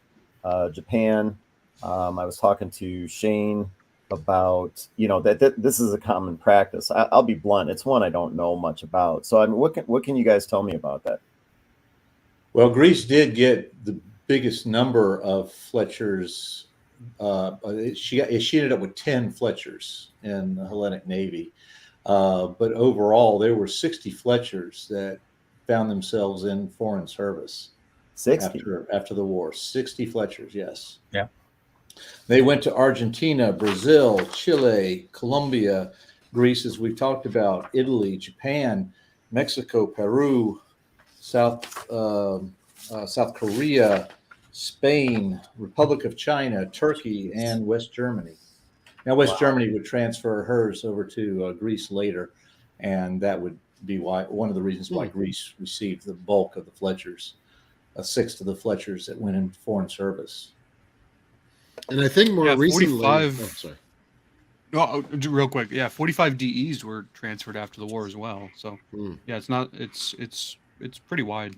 Japan. I was talking to Shane about that this is a common practice. I'll be blunt; it's one I don't know much about. So I mean, what can you guys tell me about that? Well, Greece did get the biggest number of Fletchers. She ended up with 10 Fletchers in the Hellenic Navy, but overall there were 60 Fletchers that found themselves in foreign service. 60 after the war. 60 Fletchers, yes. Yeah. They went to Argentina, Brazil, Chile, Colombia, Greece, as we've talked about, Italy, Japan, Mexico, Peru, South Korea, Spain, Republic of China, Turkey, and West Germany. Now, West Germany would transfer hers over to Greece later, and that would be why one of the reasons why Greece received the bulk of the Fletchers, a sixth of the Fletchers that went in foreign service. And I think more recently, 45 oh, sorry. No, real quick. Yeah, 45 DEs were transferred after the war as well. So yeah, it's pretty wide.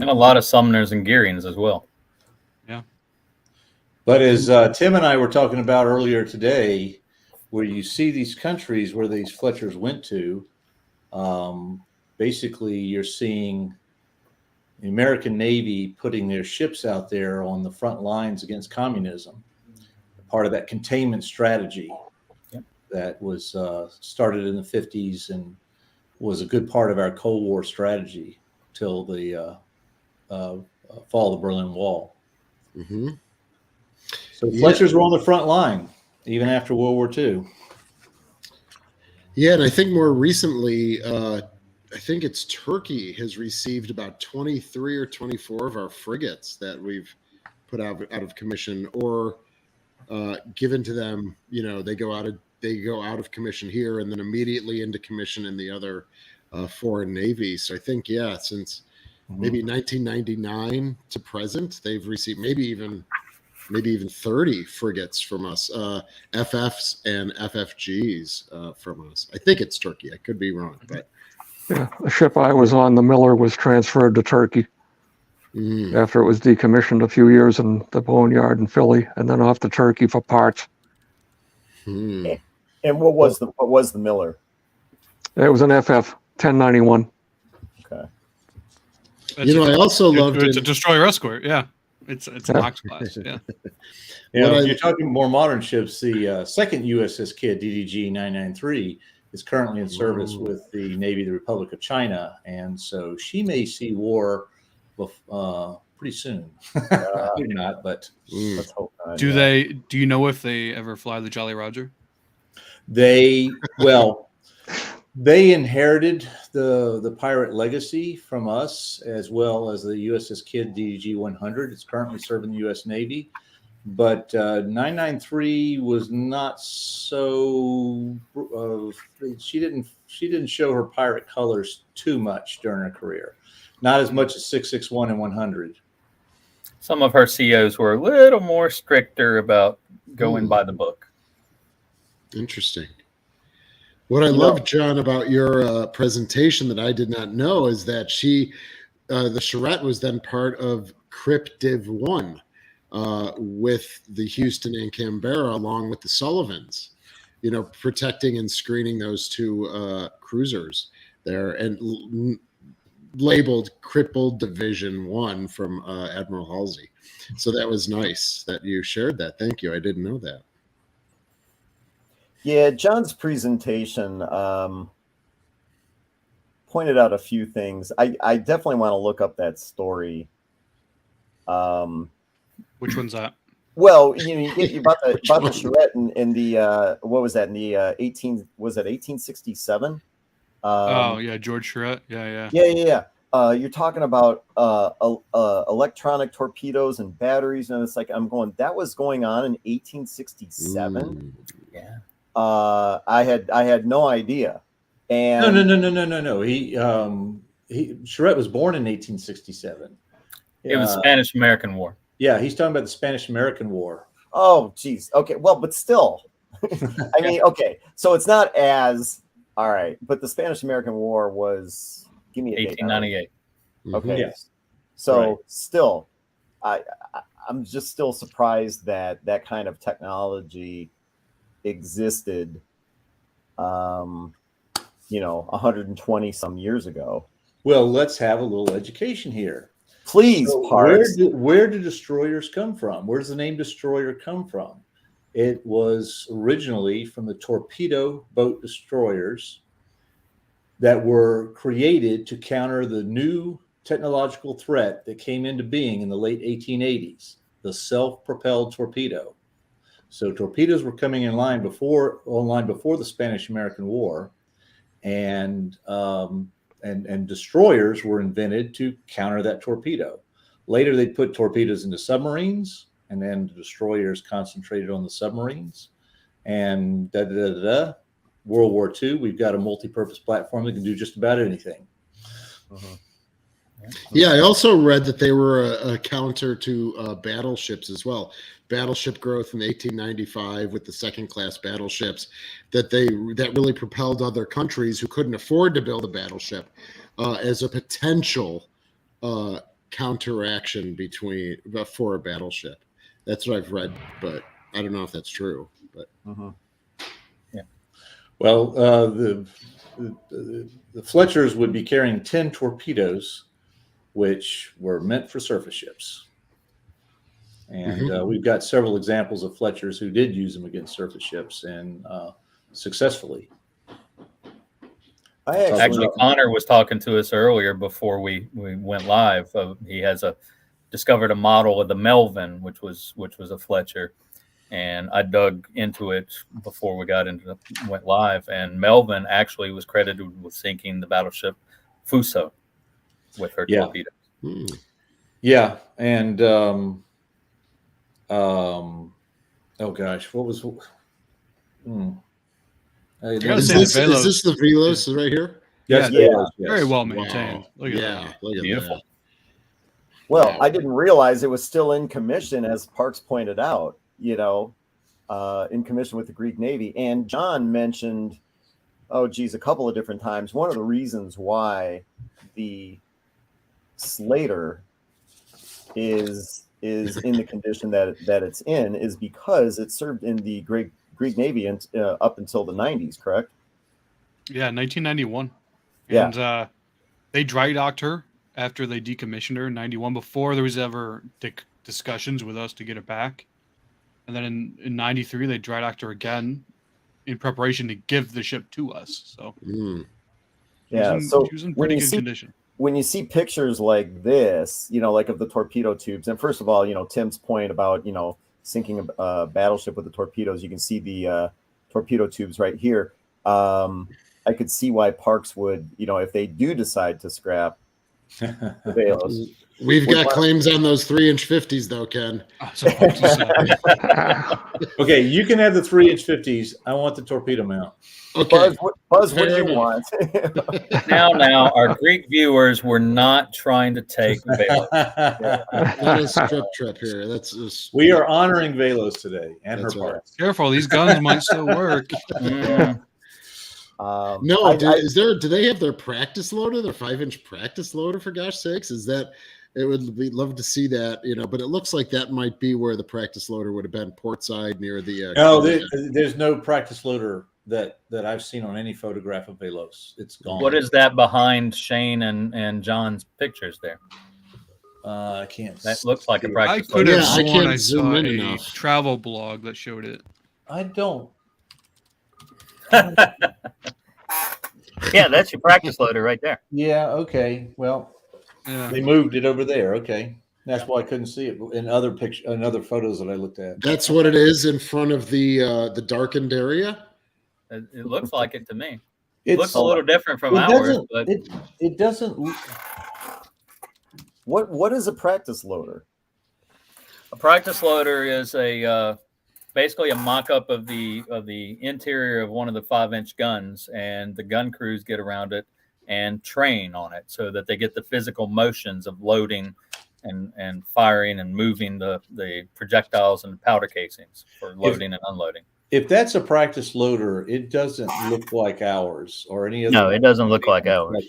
And a lot of Sumners and Gearings as well. Yeah. But as Tim and I were talking about earlier today, where you see these countries where these Fletchers went to, basically you're seeing the American Navy putting their ships out there on the front lines against communism, part of that containment strategy that was started in the 50s and was a good part of our Cold War strategy till the fall of the Berlin Wall. Mm-hmm. So Fletchers were on the front line even after World War II. Yeah, and I think more recently, I think it's Turkey has received about 23 or 24 of our frigates that we've put out of commission or given to them. You know, they go out of commission here and then immediately into commission in the other foreign navies. So I think, since maybe 1999 to present, they've received maybe even 30 frigates from us, FFs and FFGs from us. I think it's Turkey. I could be wrong, but Yeah, the ship I was on, the Miller, was transferred to Turkey after it was decommissioned a few years in the boneyard in Philly, and then off to Turkey for parts. And what was the Miller? It was an FF 1091. Okay. I also loved it's a destroyer escort. Yeah, it's an ox class. Yeah. If you're talking more modern ships, the second USS Kidd DDG 993 is currently in service with the Navy of the Republic of China, and so she may see war pretty soon. Maybe not, but let's hope not. Do you know if they ever fly the Jolly Roger? They inherited the pirate legacy from us, as well as the USS Kidd DDG 100. It's currently serving the U.S. Navy, but 993 was not so. She didn't show her pirate colors too much during her career, not as much as 661 and 100. Some of her COs were a little more stricter about going by the book. Interesting. What I love, John, about your presentation that I did not know is that the Charrette was then part of Crip Div 1 with the Houston and Canberra, along with the Sullivans, protecting and screening those two cruisers there, and labeled Crippled Division 1 from Admiral Halsey. So that was nice that you shared that. Thank you. I didn't know that. Yeah, John's presentation pointed out a few things. I definitely want to look up that story. Which one's that? Well, you about the Charrette in the what was that in the 1867? Oh yeah, George Charrette. Yeah. You're talking about electronic torpedoes and batteries, and it's like I'm going. That was going on in 1867. Yeah. I had no idea. And No. Charrette was born in 1867. It was Spanish-American War. Yeah, he's talking about the Spanish-American War. Oh, geez. Okay, well, but still, I mean, okay, so it's not as all right, but the Spanish-American War was give me a 1898. date. Okay, Yes. So Right. still, I'm just still surprised that that kind of technology existed 120 some years ago. Well, let's have a little education here. Please, So Parks. where do destroyers come from? Where does the name destroyer come from? It was originally from the torpedo boat destroyers that were created to counter the new technological threat that came into being in the late 1880s, the self-propelled torpedo. So torpedoes were coming online before the Spanish-American War, and destroyers were invented to counter that torpedo. Later, they put torpedoes into submarines, and then the destroyers concentrated on the submarines. And World War II, we've got a multi-purpose platform that can do just about anything. Yeah, I also read that they were a counter to battleships as well. Battleship growth in 1895 with the second-class battleships that really propelled other countries who couldn't afford to build a battleship as a potential counteraction for a battleship. That's what I've read, but I don't know if that's true. But yeah, well, the Fletchers would be carrying 10 torpedoes, which were meant for surface ships. And we've got several examples of Fletchers who did use them against surface ships and successfully. Actually, Connor was talking to us earlier before we went live. He has discovered a model of the Melvin, which was a Fletcher, and I dug into it before we went live. And Melvin actually was credited with sinking the battleship Fuso with her torpedoes. Yeah, and oh gosh, what was? Is this the Velos right here? Yes, yeah. Velos, yes. Very well maintained. Wow. Look at Yeah, that. look at Beautiful. that. Well, I didn't realize it was still in commission, as Parks pointed out, in commission with the Greek Navy. And John mentioned, a couple of different times, one of the reasons why the Slater is in the condition that it's in is because it served in the Greek Navy up until the 90s, correct? Yeah, 1991. Yeah. And they dry docked her after they decommissioned her in 91 before there was ever discussions with us to get it back. And then in 93, they dry docked her again in preparation to give the ship to us. So yeah, she was in pretty good condition. When you see pictures like this, like of the torpedo tubes, and first of all, Tim's point about, sinking a battleship with the torpedoes, you can see the torpedo tubes right here. I could see why Parks would, if they do decide to scrap the Velos. We've got claims on those 3-inch 50s, though, Ken. Okay, you can have the 3-inch 50s. I want the torpedo mount. Okay. Buzz, what do you want? Now, our Greek viewers were not trying to take Velos. Not a strip trip here. That's just... We are honoring Velos today and her parts. Careful, these guns might still work. Do they have their practice loader, their 5-inch practice loader, for gosh sakes? We'd love to see that, but it looks like that might be where the practice loader would have been, portside near the. No, there's no practice loader that I've seen on any photograph of Velos. It's gone. What is that behind Shane and John's pictures there? I can't. That looks like a practice I could have loader. sworn I saw a travel blog that showed it. I don't. Yeah, that's your practice loader right there. Yeah. Okay. Well, they moved it over there. Okay, that's why I couldn't see it in other photos that I looked at. That's what it is in front of the darkened area. It looks like it to me. It looks a little different from ours, but it doesn't. What is a practice loader? A practice loader is basically a mock-up of the interior of one of the 5-inch guns, and the gun crews get around it and train on it so that they get the physical motions of loading and firing and moving the projectiles and powder casings for loading and unloading. If that's a practice loader, it doesn't look like ours or any other. No, it doesn't look like ours.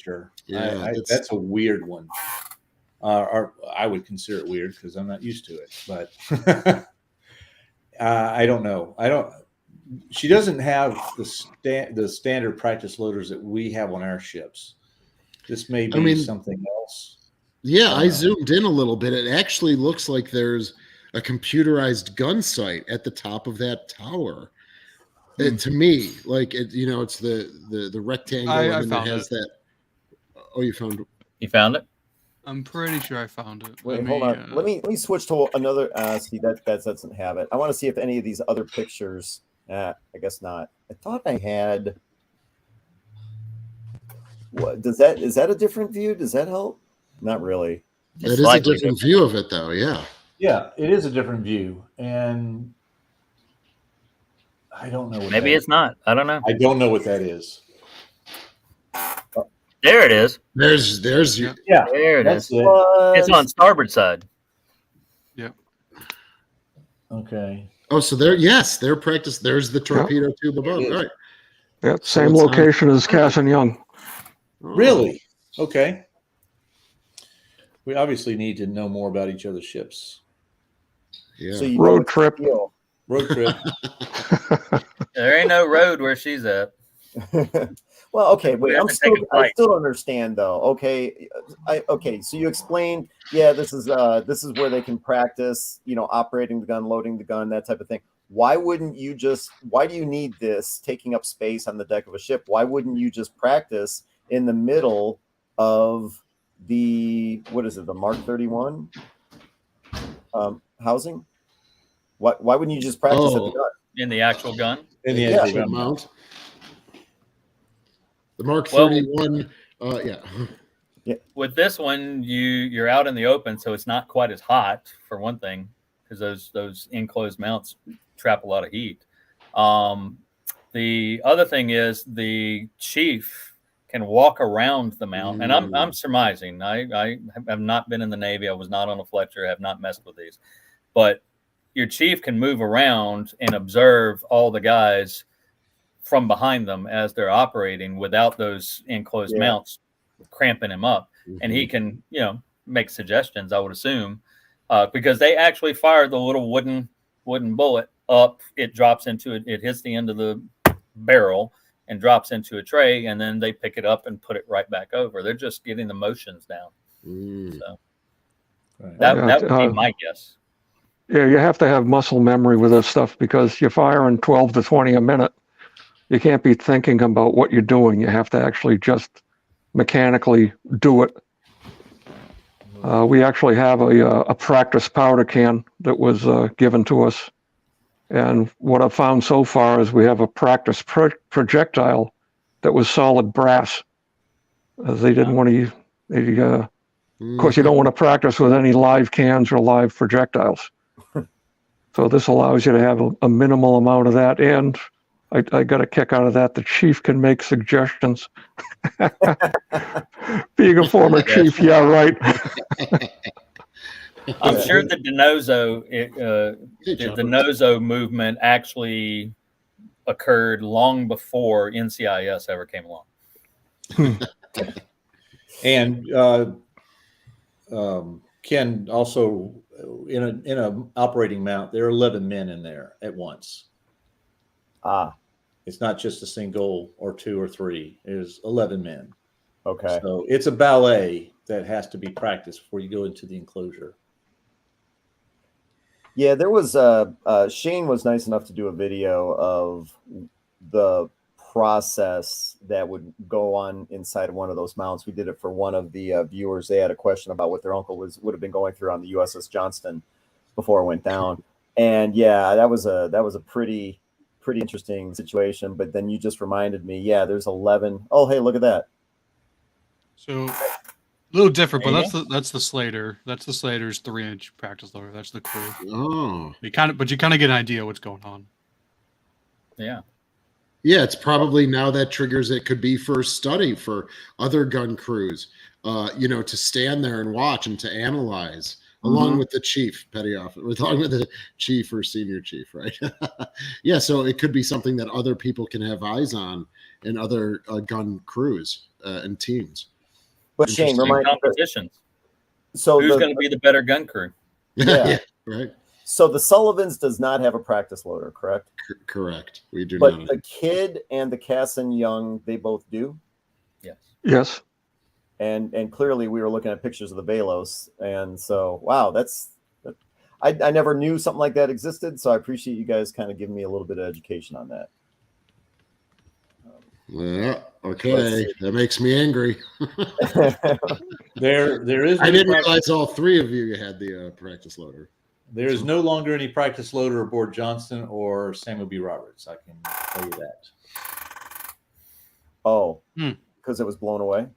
Yeah, that's a weird one. Or I would consider it weird because I'm not used to it. But I don't know. She doesn't have the standard practice loaders that we have on our ships. This may be something else. Yeah, I zoomed in a little bit. It actually looks like there's a computerized gun sight at the top of that tower. To me, like it's the rectangle and it has that. Oh, you found it? You found it? I'm pretty sure I found it. Wait, hold on. Let me switch to another. See that doesn't have it. I want to see if any of these other pictures. I guess not. I thought I had. What is that a different view? Does that help? Not really. That is a different view of it, though. Yeah. Yeah, it is a different view, and I don't know. What Maybe that it's not. I don't know. I don't know what that is. There it is. There's your, Yeah, There it that's is. it. It's on starboard side. Okay. oh, so there, yes, their practice. There's the torpedo tube above. It is. All right. Yeah, So same it's location as Cassin Young. Oh. Really? Okay. We obviously need to know more about each other's ships. Yeah. So you Road it's trip. steel. Road trip. There ain't no road where she's at. Well, okay, wait. We have to take a I flight. still understand though. Okay, okay. So you explained, yeah, this is where they can practice, operating the gun, loading the gun, that type of thing. Why wouldn't you just? Why do you need this taking up space on the deck of a ship? Why wouldn't you just practice in the middle of the the Mark 31 housing? Why wouldn't you just practice at the gun? In the actual gun? In the Yeah. actual gun Mount. The Mark Well, 31. Yeah. With this one, you're out in the open, so it's not quite as hot for one thing, because those enclosed mounts trap a lot of heat. The other thing is the chief can walk around the mount, and I'm surmising. I have not been in the Navy. I was not on a Fletcher. I have not messed with these, but your chief can move around and observe all the guys from behind them as they're operating without those enclosed mounts cramping him up. And he can, make suggestions, I would assume, because they actually fire the little wooden bullet up. It drops into it. It hits the end of the barrel and drops into a tray, and then they pick it up and put it right back over. They're just getting the motions down. So that would be my guess. Yeah, you have to have muscle memory with this stuff because you're firing 12 to 20 a minute. You can't be thinking about what you're doing. You have to actually just mechanically do it. We actually have a practice powder can that was given to us. And what I've found so far is we have a practice projectile that was solid brass. They didn't want to, of course, you don't want to practice with any live cans or live projectiles. So this allows you to have a minimal amount of that. And I got a kick out of that. The chief can make suggestions. Being a former chief, yeah, right. I'm sure the DiNozzo movement actually occurred long before NCIS ever came along. And Ken, also in a operating mount, there are 11 men in there at once. It's not just a single or two or three. There's 11 men. Okay. So it's a ballet that has to be practiced before you go into the enclosure. Yeah, there was Shane was nice enough to do a video of the process that would go on inside of one of those mounts. We did it for one of the viewers. They had a question about what their uncle would have been going through on the USS Johnston before it went down. And yeah, that was a pretty interesting situation. But then you just reminded me, yeah, there's 11. Oh, hey, look at that. So a little different, but that's the Slater. That's the Slater's 3-inch practice loader. That's the crew. Oh, You kind of get an idea what's going on. Yeah. yeah. It's probably now that triggers it could be for study for other gun crews. To stand there and watch and to analyze along with the chief, petty officer, along with the chief or senior chief, right? Yeah. So it could be something that other people can have eyes on in other gun crews and teams. But Shane, remind me. Competitions. So Who's going to be the better gun crew? Yeah. Right. So the Sullivans does not have a practice loader, correct? Correct. We do But not. the Kidd and the Cassin Young, they both do. Yes. Yes. And clearly we were looking at pictures of the Velos, and so wow, I never knew something like that existed. So I appreciate you guys kind of giving me a little bit of education on that. Yeah. Okay. That makes me angry. There is. I didn't realize all three of you had the practice loader. There is no longer any practice loader aboard Johnston or Samuel B. Roberts. I can tell you that. Oh, because it was blown away.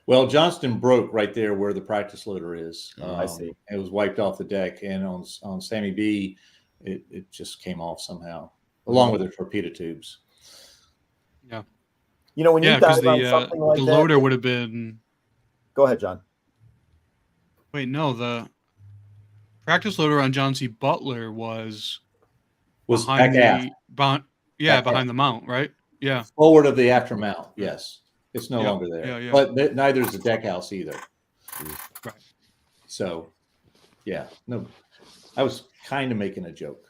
Well, Johnston broke right there where the practice loader is. I see. It was wiped off the deck, and on Sammy B, it just came off somehow. along with the torpedo tubes. Yeah. You know, when you Yeah, because dive on something like the that, loader would have been. Go ahead, John. Wait, no, the practice loader on John C. Butler was behind back aft, behind aft. the mount, right? Yeah. Forward of the after mount. Yes, it's no Yep. longer there. Yeah. But neither is the deck house either. Right. So, yeah, no, I was kind of making a joke.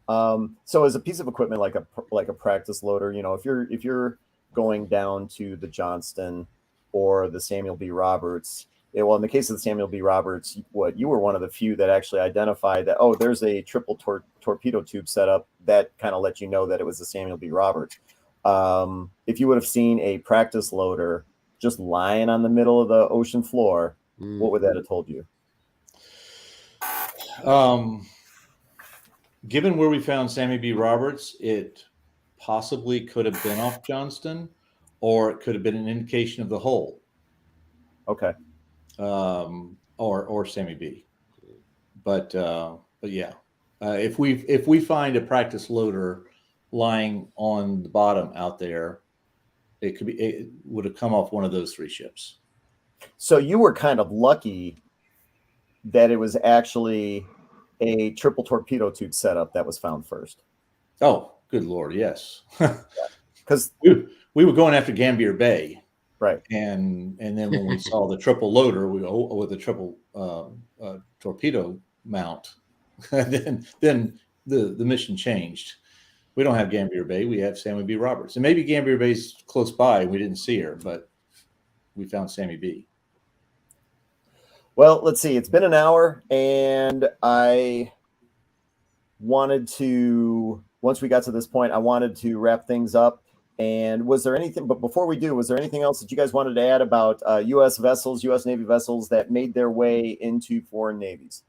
So as a piece of equipment like a practice loader, you know, if you're going down to the Johnston or the Samuel B. Roberts, well, in the case of the Samuel B. Roberts, you were one of the few that actually identified that, oh, there's a triple torpedo tube setup, that kind of let you know that it was the Samuel B. Roberts. If you would have seen a practice loader just lying on the middle of the ocean floor, what would that have told you? Given where we found Sammy B. Roberts, it possibly could have been off Johnston, or it could have been an indication of the hull. Okay. Or Sammy B. But yeah, if we find a practice loader lying on the bottom out there, it would have come off one of those three ships. So you were kind of lucky that it was actually a triple torpedo tube setup that was found first. Oh, good Lord, yes. Because we were going after Gambier Bay, right, and then when we saw the triple loader, we go with the triple torpedo mount. then the mission changed. We don't have Gambier Bay; we have Sammy B. Roberts, and maybe Gambier Bay's close by. And we didn't see her, but we found Sammy B. Well, let's see. It's been an hour, and I wanted to, once we got to this point, I wanted to wrap things up. And was there anything, but before we do, was there anything else that you guys wanted to add about U.S. vessels, U.S. Navy vessels that made their way into foreign navies?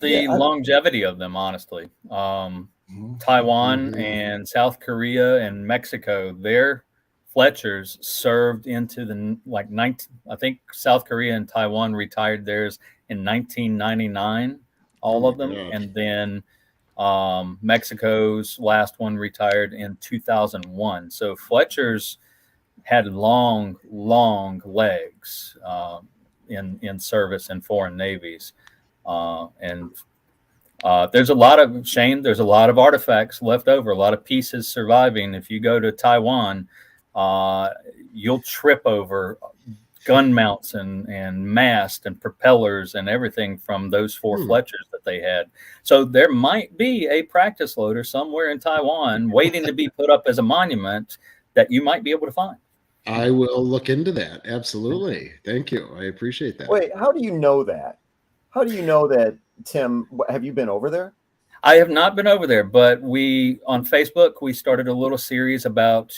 The longevity of them, honestly. Taiwan and South Korea and Mexico, their Fletchers served into the I think South Korea and Taiwan retired theirs in 1999, all of them, and then Mexico's last one retired in 2001. So Fletchers had long legs in service in foreign navies, and there's a lot of there's a lot of artifacts left over, a lot of pieces surviving. If you go to Taiwan, you'll trip over gun mounts and mast and propellers and everything from those four Fletchers that they had. So there might be a practice loader somewhere in Taiwan waiting to be put up as a monument that you might be able to find. I will look into that. Absolutely. Thank you. I appreciate that. Wait, how do you know that? How do you know that, Tim? Have you been over there? I have not been over there, but on Facebook, we started a little series about,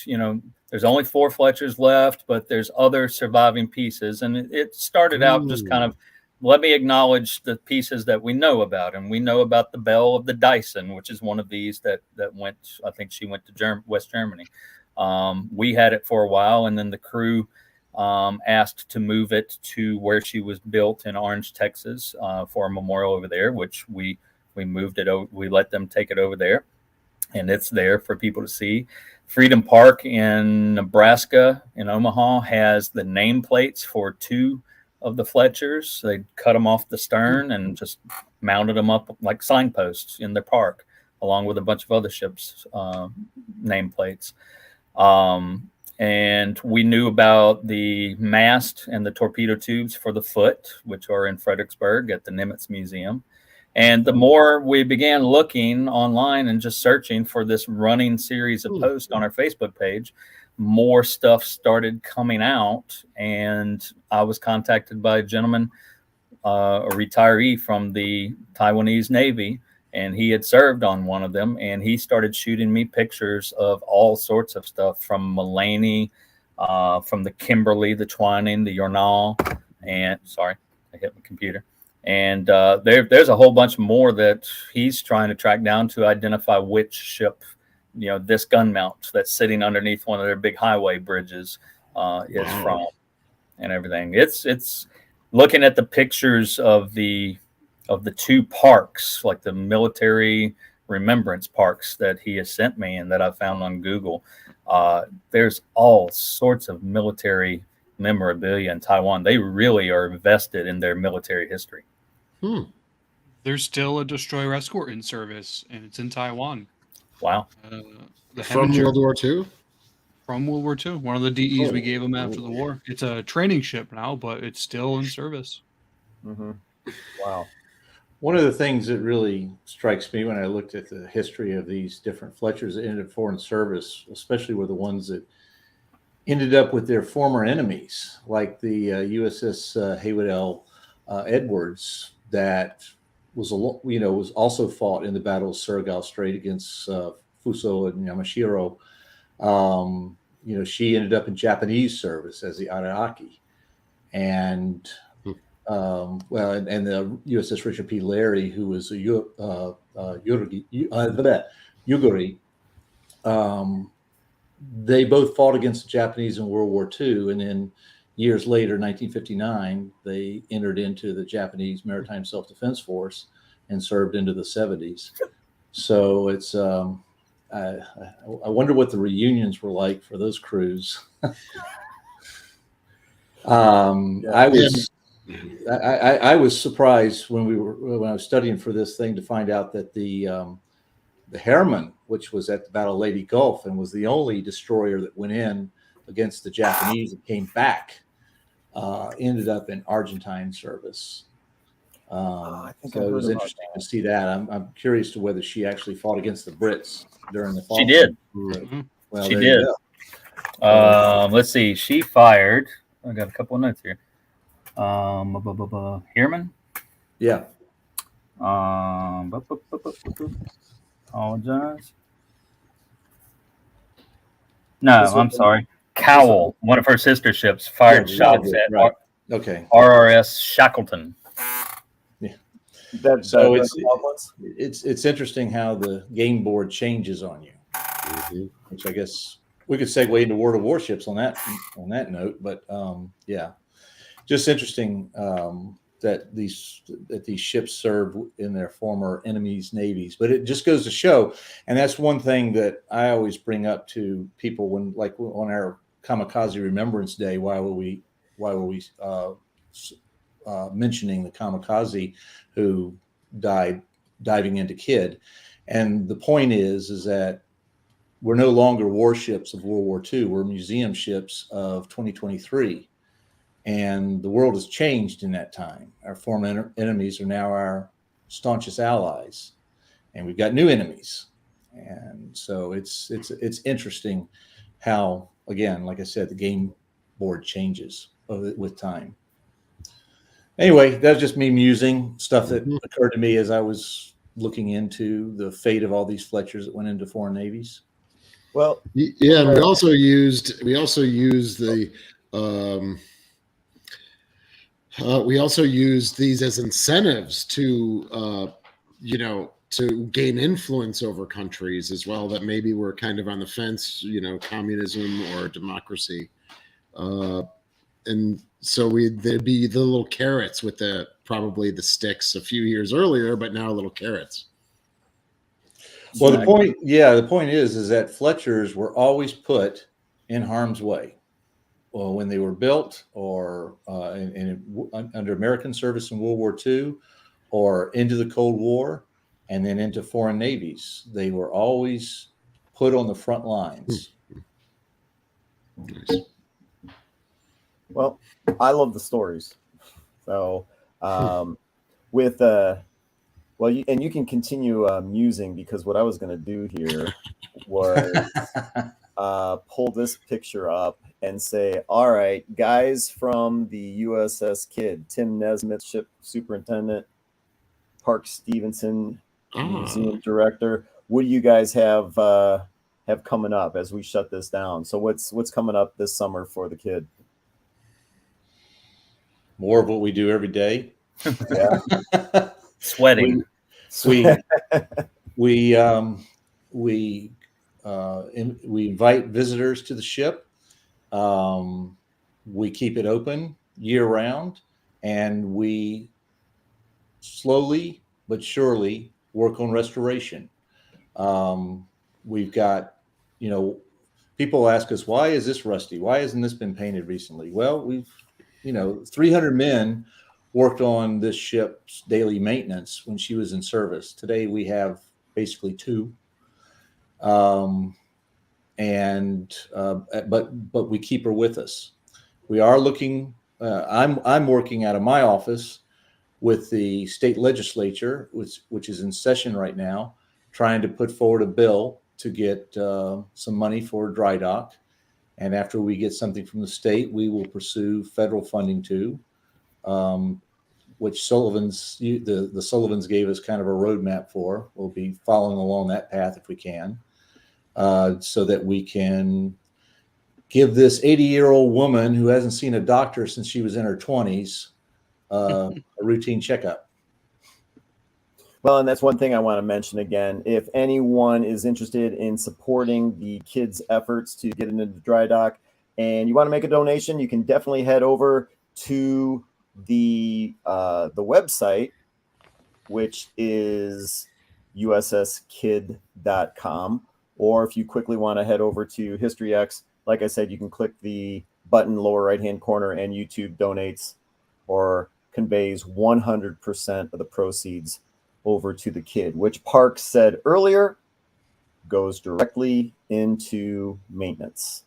there's only 4 Fletchers left, but there's other surviving pieces. And it started out just kind of, let me acknowledge the pieces that we know about. And we know about the Belle of the Dyson, which is one of these that went, I think she went to West Germany. We had it for a while, and then the crew asked to move it to where she was built in Orange, Texas, for a memorial over there, which we moved it over. We let them take it over there, and it's there for people to see. Freedom Park in Nebraska, in Omaha, has the nameplates for 2 of the Fletchers. They cut them off the stern and just mounted them up like signposts in their park, along with a bunch of other ships' nameplates. And we knew about the mast and the torpedo tubes for the foot, which are in Fredericksburg at the Nimitz Museum. And the more we began looking online and just searching for this running series of posts on our Facebook page, more stuff started coming out. And I was contacted by a gentleman, a retiree from the Taiwanese Navy, and he had served on one of them. And he started shooting me pictures of all sorts of stuff from Mulaney, from the Kimberly, the Twining, the Yornal, and sorry, I hit my computer. And there's a whole bunch more that he's trying to track down to identify which ship, this gun mount that's sitting underneath one of their big highway bridges is from, and everything. It's looking at the pictures of the of the 2 parks, like the military remembrance parks that he has sent me and that I found on Google. There's all sorts of military memorabilia in Taiwan. They really are invested in their military history. There's still a destroyer escort in service, and it's in Taiwan. Wow. The From Heminger- World War II? From World War II. One of the DEs we gave them after Oh. the war. It's a training ship now, but it's still in service. Mm-hmm. Wow. One of the things that really strikes me when I looked at the history of these different Fletchers that ended foreign service, especially were the ones that ended up with their former enemies, like the USS Haywood L. Edwards, that was was also fought in the Battle of Surigao Strait against Fuso and Yamashiro. She ended up in Japanese service as the Araki, and and the USS Richard P. Larry, who was a Yuguri. They both fought against the Japanese in World War II, and then years later, 1959, they entered into the Japanese Maritime Self-Defense Force and served into the 70s. So it's I wonder what the reunions were like for those crews. I was surprised when I was studying for this thing to find out that the Herman, which was at the Battle of Leyte Gulf and was the only destroyer that went in against the Japanese and came back, ended up in Argentine service. I think so I it heard was about interesting to see that. I'm curious to whether she actually fought against the Brits during the fall. She did. Well, She there you did. go. Let's see. She fired. I got a couple of notes here. Hearman. Yeah. Apologize. No, I'm sorry. Cowell, one of her sister ships, fired shots at RRS Shackleton. Yeah. So it's interesting how the game board changes on you, which I guess we could segue into World of Warships on that note. But yeah, just interesting that these ships served in their former enemies' navies. But it just goes to show, and that's one thing that I always bring up to people when, like, on our Kamikaze Remembrance Day, why were we mentioning the kamikaze who died diving into Kidd? And the point is that we're no longer warships of World War II. We're museum ships of 2023. And the world has changed in that time. Our former enemies are now our staunchest allies, and we've got new enemies. And so it's interesting how, again, like I said, the game board changes with time. Anyway, that's just me musing stuff that occurred to me as I was looking into the fate of all these Fletchers that went into foreign navies. Well, yeah, and we also used the we also used these as incentives to to gain influence over countries as well that maybe were kind of on the fence, communism or democracy. And so there'd be the little carrots with probably the sticks a few years earlier, but now little carrots. Well, the point is that Fletchers were always put in harm's way. Well, when they were built, or under American service in World War II, or into the Cold War, and then into foreign navies, they were always put on the front lines. Nice. Well, I love the stories. So, you can continue musing, because what I was going to do here was pull this picture up and say, all right, guys from the USS Kidd, Tim Nesmith, ship superintendent, Park Stevenson, museum director. What do you guys have coming up as we shut this down? So what's coming up this summer for the Kidd? More of what we do every day. Yeah. Sweating. We invite visitors to the ship. We keep it open year round, and we slowly but surely work on restoration. We've got, people ask us, why is this rusty? Why hasn't this been painted recently? Well, 300 men worked on this ship's daily maintenance when she was in service. Today we have basically 2. But we keep her with us. We are looking. I'm working out of my office with the state legislature, which is in session right now, trying to put forward a bill to get some money for dry dock. And after we get something from the state, we will pursue federal funding too, which the Sullivans gave us kind of a roadmap for. We'll be following along that path if we can, so that we can give this 80-year-old woman who hasn't seen a doctor since she was in her 20s a routine checkup. Well, and that's one thing I want to mention again. If anyone is interested in supporting the kids' efforts to get into the dry dock and you want to make a donation, you can definitely head over to the website, which is USSKidd.com. Or if you quickly want to head over to HistoryX, like I said, you can click the button lower right-hand corner and YouTube donates or conveys 100% of the proceeds over to the kid, which Parks said earlier goes directly into maintenance.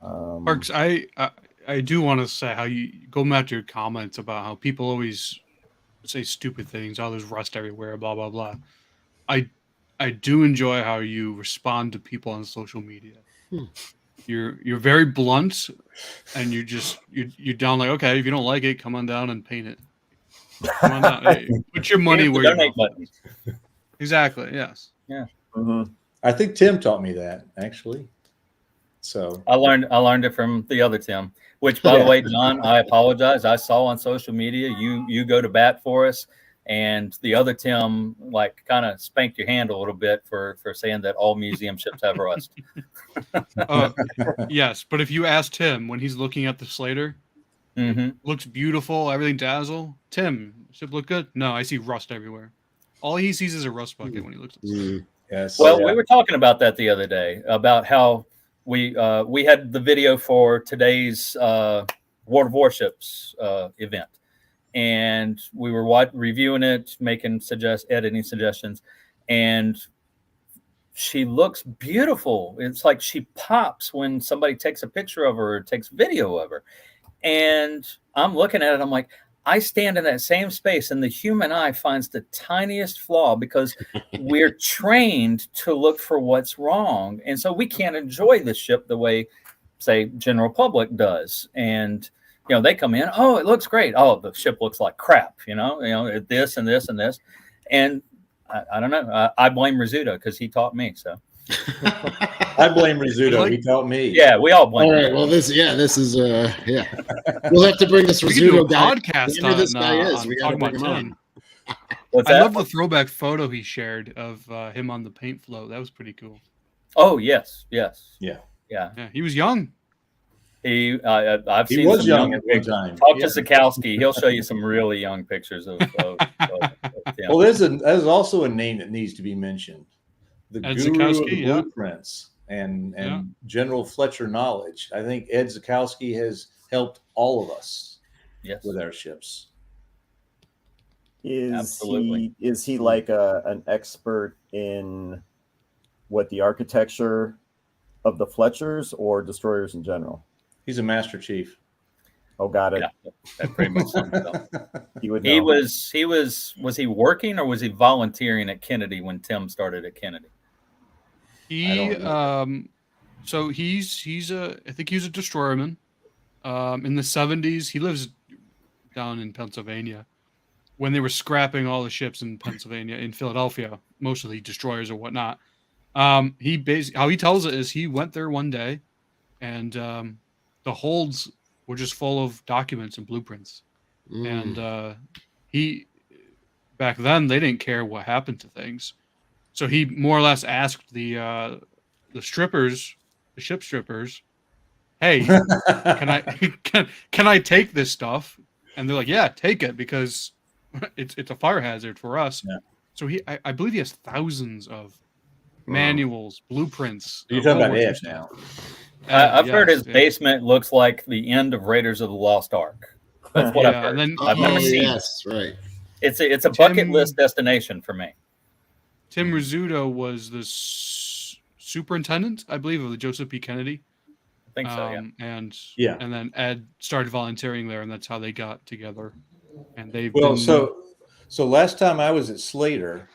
Parks, I do want to say how you go back to your comments about how people always say stupid things. Oh, there's rust everywhere, blah blah blah. I do enjoy how you respond to people on social media. You're very blunt, and you're down like, okay, if you don't like it, come on down and paint it. Come on down. Hey, put your money where your mouth is. Exactly. Yes. Yeah. Mm-hmm. I think Tim taught me that, actually. So I learned it from the other Tim. Which, by the way, John, I apologize. I saw on social media you go to bat for us, and the other Tim kind of spanked your hand a little bit for saying that all museum ships have rust. Yes, but if you ask Tim when he's looking at the Slater, looks beautiful, everything dazzle. Tim, ship look good? No, I see rust everywhere. All he sees is a rust bucket when he looks at the yes. Well, we were talking about that the other day, about how we had the video for today's World of Warships event, and we were reviewing it, making editing suggestions, and she looks beautiful. It's like she pops when somebody takes a picture of her or takes video of her. And I'm looking at it, I'm like, I stand in that same space, and the human eye finds the tiniest flaw because we're trained to look for what's wrong. And so we can't enjoy the ship the way, say, general public does. And, they come in, oh, it looks great. Oh, the ship looks like crap, this and this and this. And I don't know. I blame Rizzuto because he taught me. So I blame Rizzuto. He taught me. Yeah, we all blame. All right. Well, this is We'll have to bring this Rizzuto guy. Podcast Whoever this on, guy is, on we got to bring him Tim. on. What's I that? love the throwback photo he shared of him on the paint float. That was pretty cool. Oh yes. Yeah. Yeah, he was young. I've He seen was some young young at one pictures. time. Talk Yeah. to Sikowski; he'll show you some really young pictures of Tim. Well, there's also a name that needs to be mentioned. The Ed guru Sikowski, of the yeah. blueprints and General Fletcher knowledge. I think Ed Sikowski has helped all of us with our ships. Absolutely. Is he like an expert in the architecture of the Fletchers or destroyers in general? He's a Master Chief. Oh, got it. Yeah, that pretty much sums it up. He would know. Was he working or was he volunteering at Kennedy when Tim started at Kennedy? So he's I think he was a destroyerman. In the 70s, he lives down in Pennsylvania. When they were scrapping all the ships in Pennsylvania, in Philadelphia, mostly destroyers or whatnot, how he tells it is he went there one day, and the holds were just full of documents and blueprints. And he back then they didn't care what happened to things, so he more or less asked the strippers, the ship strippers, "Hey, can I take this stuff?" And they're like, "Yeah, take it, because it's a fire hazard for us. Yeah. So I believe he has thousands of manuals, blueprints. You're of talking World about War Ed II now. stuff. I've heard Yes, his yeah. basement looks like the end of Raiders of the Lost Ark. That's what I've Yeah, heard. and then I've never seen it. yes, right. It's a bucket list destination for me. Tim Rizzuto was the superintendent, I believe, of the Joseph P. Kennedy. I think so, yeah. And then Ed started volunteering there, and that's how they got together. And they've Well, been so last time I was at Slater,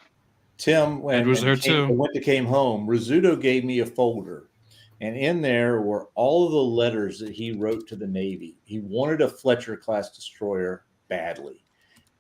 Tim Ed was there too. came home. Rizzuto gave me a folder, and in there were all of the letters that he wrote to the Navy. He wanted a Fletcher class destroyer badly,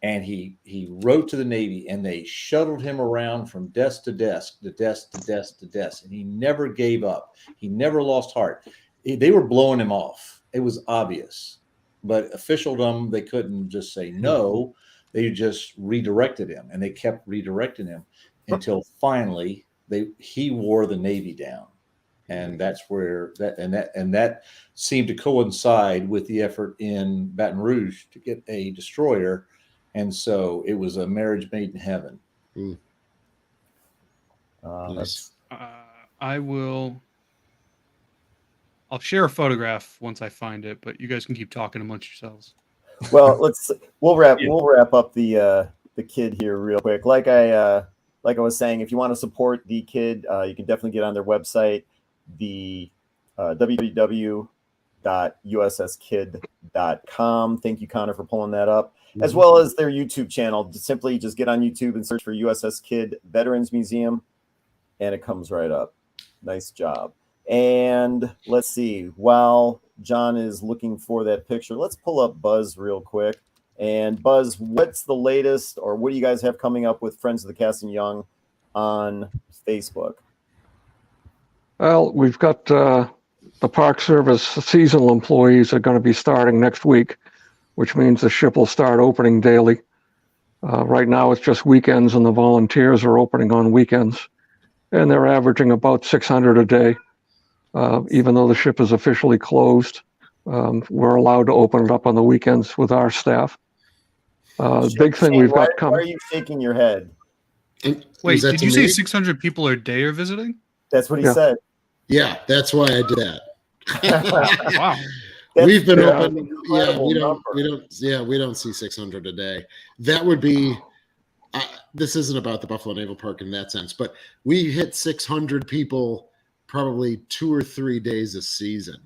and he wrote to the Navy, and they shuttled him around from desk to desk, to desk to desk to desk, and he never gave up. He never lost heart. They were blowing him off. It was obvious, but officialdom, they couldn't just say no. They just redirected him, and they kept redirecting him until finally he wore the Navy down, and that's where that seemed to coincide with the effort in Baton Rouge to get a destroyer, and so it was a marriage made in heaven. Nice. I'll share a photograph once I find it, but you guys can keep talking amongst yourselves. Well, we'll wrap up the Kidd here real quick. Like I was saying, if you want to support the Kidd, you can definitely get on their website, the www.usskid.com. Thank you, Connor, for pulling that up, as well as their YouTube channel. Simply just get on YouTube and search for USS Kidd Veterans Museum, and it comes right up. Nice job. And let's see, while John is looking for that picture, let's pull up Buzz real quick. And Buzz, what's the latest, or what do you guys have coming up with Friends of the Cassin Young on Facebook? Well, we've got the Park Service seasonal employees are going to be starting next week, which means the ship will start opening daily. Right now it's just weekends, and the volunteers are opening on weekends. And they're averaging about 600 a day. Even though the ship is officially closed, we're allowed to open it up on the weekends with our staff. Big thing we've got coming. Why are you shaking your head? Wait, did you say 600 people a day are visiting? That's what he said. Yeah, that's why I did that. Wow. We've been open. Yeah, we don't see 600 a day. That would be. This isn't about the Buffalo Naval Park in that sense, but we hit 600 people probably 2 or 3 days a season.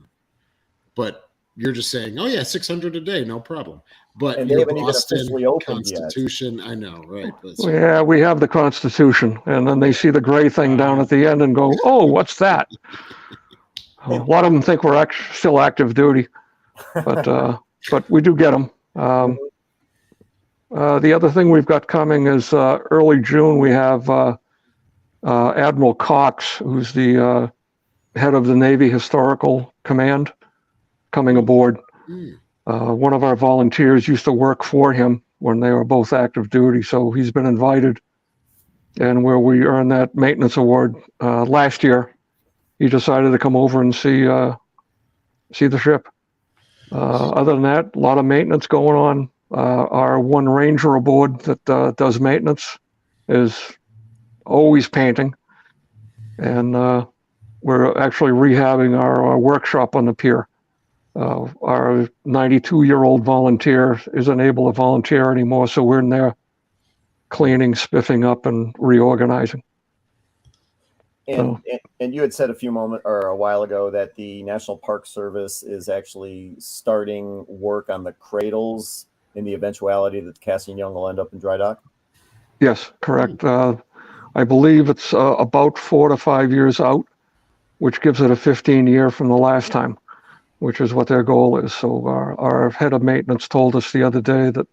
But you're just saying, oh yeah, 600 a day, no problem. But and they haven't even officially opened Constitution, yet. I know, right? Yeah, we have the Constitution, and then they see the gray thing down at the end and go, "Oh, what's that?" A lot of them think we're still active duty, but we do get them. The other thing we've got coming is early June. We have Admiral Cox, who's the head of the Navy Historical Command, coming aboard. One of our volunteers used to work for him when they were both active duty, so he's been invited. And where we earned that maintenance award last year, he decided to come over and see the ship. Other than that, a lot of maintenance going on. Our one ranger aboard that does maintenance is always painting, and we're actually rehabbing our workshop on the pier. Our 92-year-old volunteer isn't able to volunteer anymore, so we're in there cleaning, spiffing up, and reorganizing. And you had said a while ago that the National Park Service is actually starting work on the cradles in the eventuality that the Cassin Young will end up in dry dock? Yes, correct. I believe it's about 4 to 5 years out, which gives it a 15-year from the last time, which is what their goal is. So our head of maintenance told us the other day that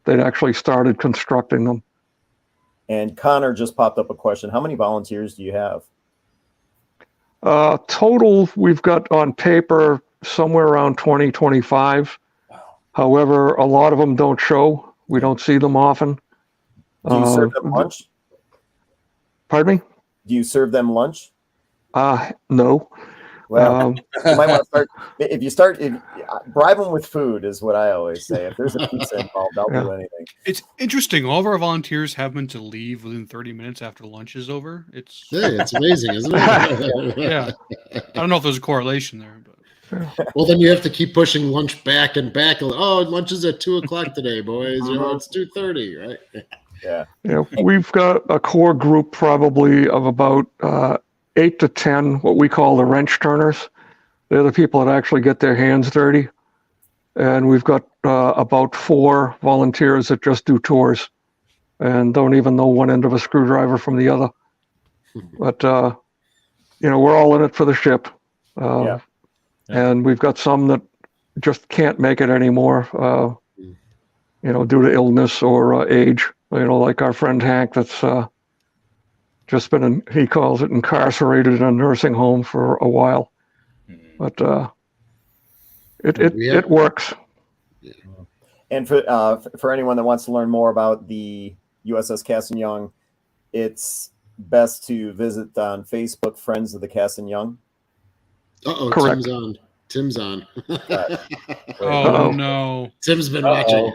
they'd actually started constructing them. And Connor just popped up a question. How many volunteers do you have? Total, we've got on paper somewhere around 20, 25. However, a lot of them don't show. We don't see them often. Do you serve them lunch? Pardon me? Do you serve them lunch? No. Well, Um, you might want to start. If you start, bribe them with food is what I always say. If there's a pizza involved, I'll do anything. It's interesting. All of our volunteers happen to leave within 30 minutes after lunch is over. It's It's amazing, isn't it? yeah. I don't know if there's a correlation there, but Well, then you have to keep pushing lunch back and back. Oh, lunch is at 2:00 today, boys. It's 2:30, right? Yeah. we've got a core group probably of about 8 to 10, what we call the wrench turners. They're the people that actually get their hands dirty. And we've got about 4 volunteers that just do tours and don't even know one end of a screwdriver from the other. But, we're all in it for the ship. Yeah. And we've got some that just can't make it anymore, due to illness or age. Like our friend Hank that's just been, he calls it incarcerated in a nursing home for a while. But it works. And for anyone that wants to learn more about the USS Cassin Young, it's best to visit on Facebook, Friends of the Cassin Young. Correct. Tim's on. oh no. Tim's been watching.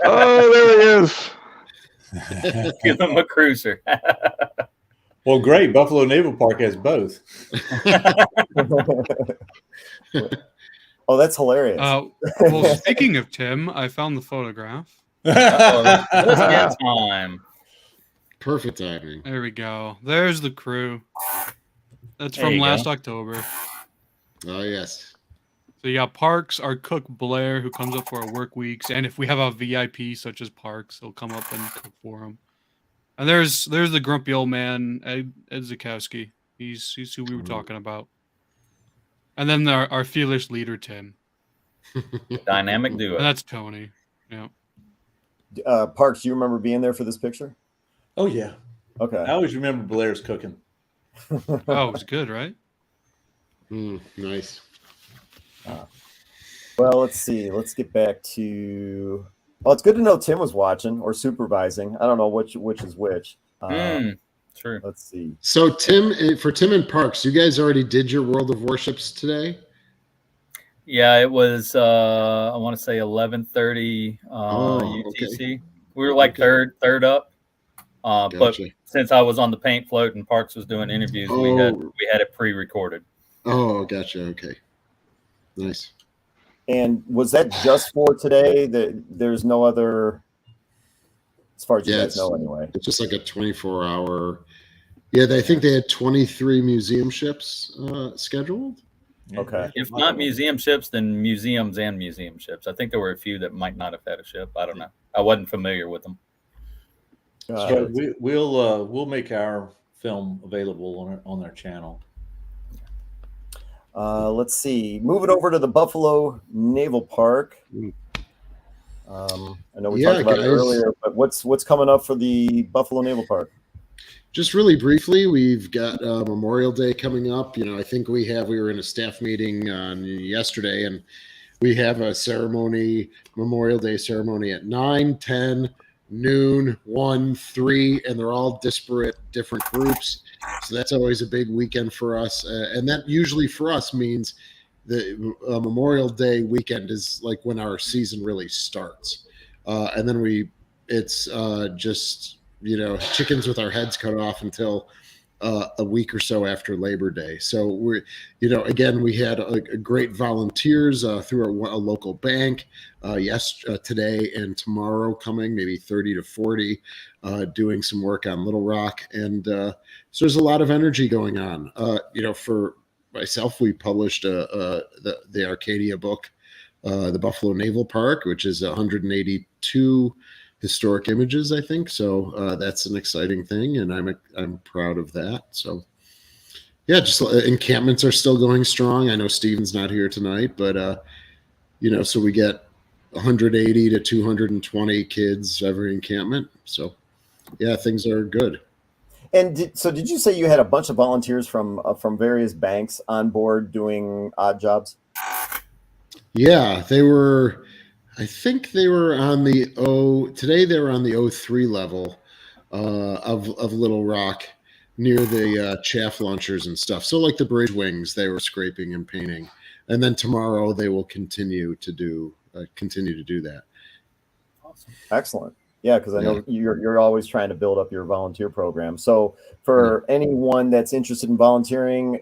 Oh, there he is. Give him a cruiser. Well, great. Buffalo Naval Park has both. Oh, that's hilarious. Well, speaking of Tim, I found the photograph. Just in time. Perfect timing. There we go. There's the crew. That's There from you last go. October. Oh, yes. So you got Parks, our cook Blair, who comes up for our work weeks, and if we have a VIP such as Parks, he'll come up and cook for him. And there's the grumpy old man, Ed Zukowski. He's who we were talking about. And then our fearless leader, Tim. Dynamic duo. And that's Tony. Yeah. Parks, do you remember being there for this picture? Oh, yeah. Okay. I always remember Blair's cooking. Oh, it was good, right? Nice. Well, let's see. Let's get back to. Well, it's good to know Tim was watching or supervising. I don't know which is which. True. Let's see. So, for Tim and Parks, you guys already did your World of Warships today? Yeah, it was I want to say 11:30 UTC. Okay. We were like third up. But Gotcha. since I was on the paint float and Parks was doing interviews, we had it pre-recorded. Oh, gotcha. Okay. Nice. And was that just for today? There's no other, as far as you guys know, anyway. It's just like a 24-hour. Yeah, I think they had 23 museum ships scheduled. Okay. If not museum ships, then museums and museum ships. I think there were a few that might not have had a ship. I don't know. I wasn't familiar with them. So we'll make our film available on their channel. Let's see. Moving over to the Buffalo Naval Park. I know we talked about it earlier, but what's coming up for the Buffalo Naval Park? Just really briefly, we've got Memorial Day coming up. I think we were in a staff meeting yesterday, and we have a ceremony, Memorial Day ceremony at 9, 10, noon, 1, 3, and they're all disparate, different groups. So that's always a big weekend for us. And that usually for us means the Memorial Day weekend is like when our season really starts. And then it's just, chickens with our heads cut off until a week or so after Labor Day. So again, we had a great volunteers through a local bank today and tomorrow coming, maybe 30 to 40, doing some work on Little Rock. And so there's a lot of energy going on. For myself, we published the Arcadia book, the Buffalo Naval Park, which is 182 historic images, I think. So that's an exciting thing, and I'm proud of that. So yeah, just encampments are still going strong. I know Steven's not here tonight, but so we get 180 to 220 kids every encampment. So yeah, things are good. And did you say you had a bunch of volunteers from various banks on board doing odd jobs? Yeah, I think they were on today they were on the 03 level of Little Rock. near the chaff launchers and stuff. So like the bridge wings, they were scraping and painting, and then tomorrow they will continue to do that. Awesome. Excellent. Yeah, because I know you're always trying to build up your volunteer program. So for anyone that's interested in volunteering,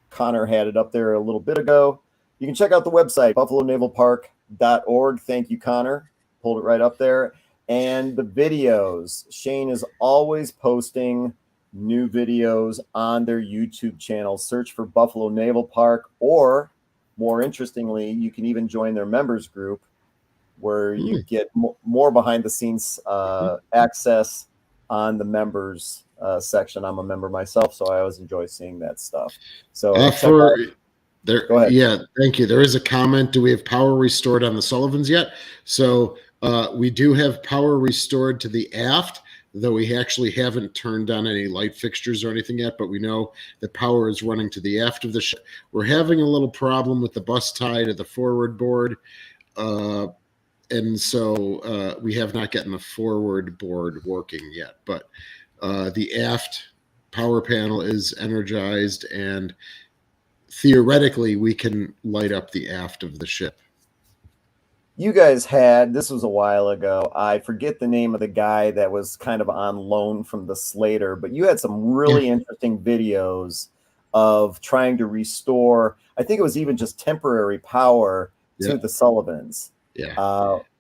Connor had it up there a little bit ago. You can check out the website, buffalonavalpark.org. Thank you, Connor. Pulled it right up there. And the videos. Shane is always posting new videos on their YouTube channel. Search for Buffalo Naval Park, or more interestingly, you can even join their members group where you get more behind the scenes access on the members section. I'm a member myself, so I always enjoy seeing that stuff. So go ahead. Yeah, thank you. There is a comment. Do we have power restored on the Sullivans yet? So we do have power restored to the aft, though we actually haven't turned on any light fixtures or anything yet, but we know that power is running to the aft of the ship. We're having a little problem with the bus tie to the forward board. And so we have not gotten the forward board working yet, but the aft power panel is energized, and theoretically we can light up the aft of the ship. You guys had, this was a while ago, I forget the name of the guy that was kind of on loan from the Slater, but you had some really interesting videos of trying to restore, I think it was even just temporary power to the Sullivans. Yeah.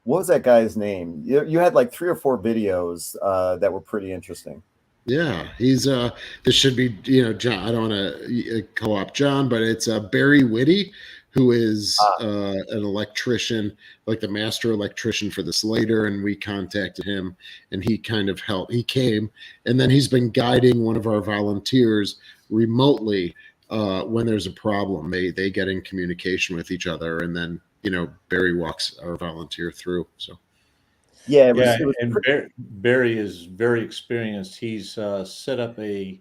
What was that guy's name? You had like 3 or 4 videos that were pretty interesting. Yeah, he's this should be, John, I don't want to co-opt John, but it's Barry Whitty, who is an electrician, like the master electrician for the Slater, and we contacted him, and he kind of helped. He came, and then he's been guiding one of our volunteers remotely when there's a problem. They get in communication with each other, and then Barry walks our volunteer through. So. Yeah, Barry is very experienced. He's set up a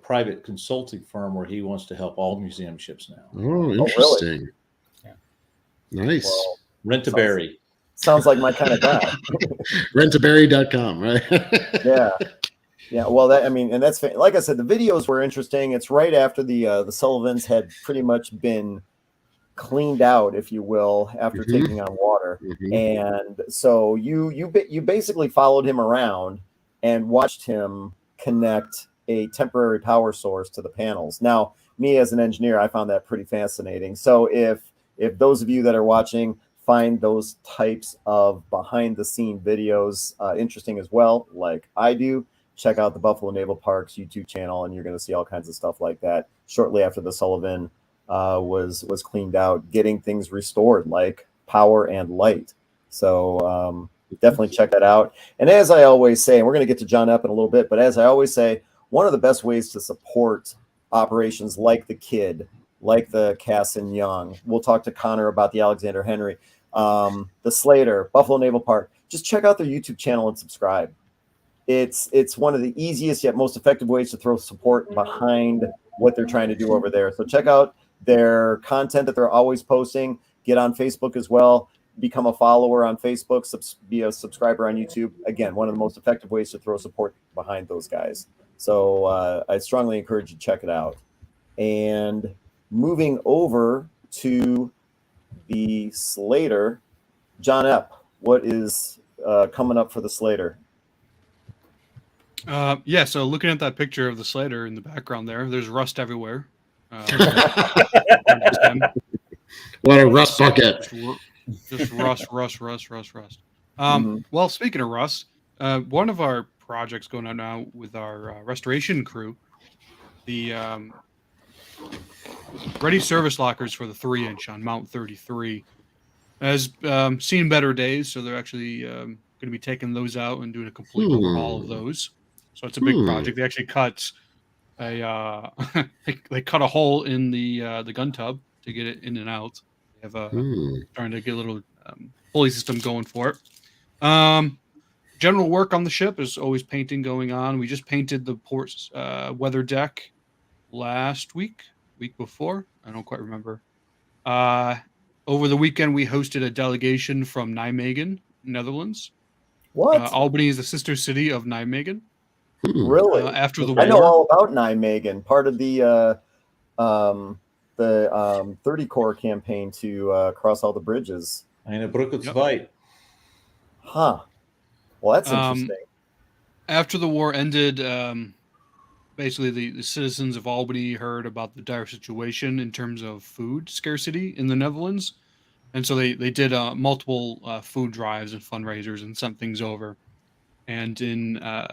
private consulting firm where he wants to help all museum ships now. Oh, interesting. Really? Yeah. Nice. Well, Rent-a-Barry. Sounds like my kind of guy. Rentabarry.com, right? Yeah. Yeah, well, and that's like I said, the videos were interesting. It's right after the Sullivans had pretty much been cleaned out, if you will, after taking on water. And so you basically followed him around and watched him connect a temporary power source to the panels. Now, me as an engineer, I found that pretty fascinating. So if those of you that are watching find those types of behind the scene videos interesting as well, like I do, check out the Buffalo Naval Park's YouTube channel, and you're going to see all kinds of stuff like that shortly after the Sullivan was cleaned out, getting things restored like power and light. So definitely check that out. And as I always say, and we're going to get to John Epp in a little bit, but as I always say, one of the best ways to support operations like the Kidd, like the Cassin Young, we'll talk to Connor about the Alexander Henry, the Slater, Buffalo Naval Park, just check out their YouTube channel and subscribe. It's one of the easiest yet most effective ways to throw support behind what they're trying to do over there. So check out their content that they're always posting. Get on Facebook as well. Become a follower on Facebook. Be a subscriber on YouTube. Again, one of the most effective ways to throw support behind those guys. So I strongly encourage you to check it out. And moving over to the Slater, John Epp, what is coming up for the Slater? Yeah, so looking at that picture of the Slater in the background there's rust everywhere. What a rust bucket. Just rust. Well, speaking of rust, one of our projects going on now with our restoration crew, the ready service lockers for the 3-inch on Mount 33 has seen better days, so they're actually going to be taking those out and doing a complete overhaul of those. So it's a big project. They actually cut they cut a hole in the gun tub to get it in and out. They have trying to get a little pulley system going for it. General work on the ship is always painting going on. We just painted the port's weather deck last week before. I don't quite remember. Over the weekend, we hosted a delegation from Nijmegen, Netherlands. What? Albany is the sister city of Nijmegen. Really? after the I know war. all about Nijmegen, part of the 30 Corps campaign to cross all the bridges. Eine Brücke Yep. zwei. Huh. Well, that's Um, interesting. After the war ended, basically the citizens of Albany heard about the dire situation in terms of food scarcity in the Netherlands. And so they did multiple food drives and fundraisers and sent things over. And to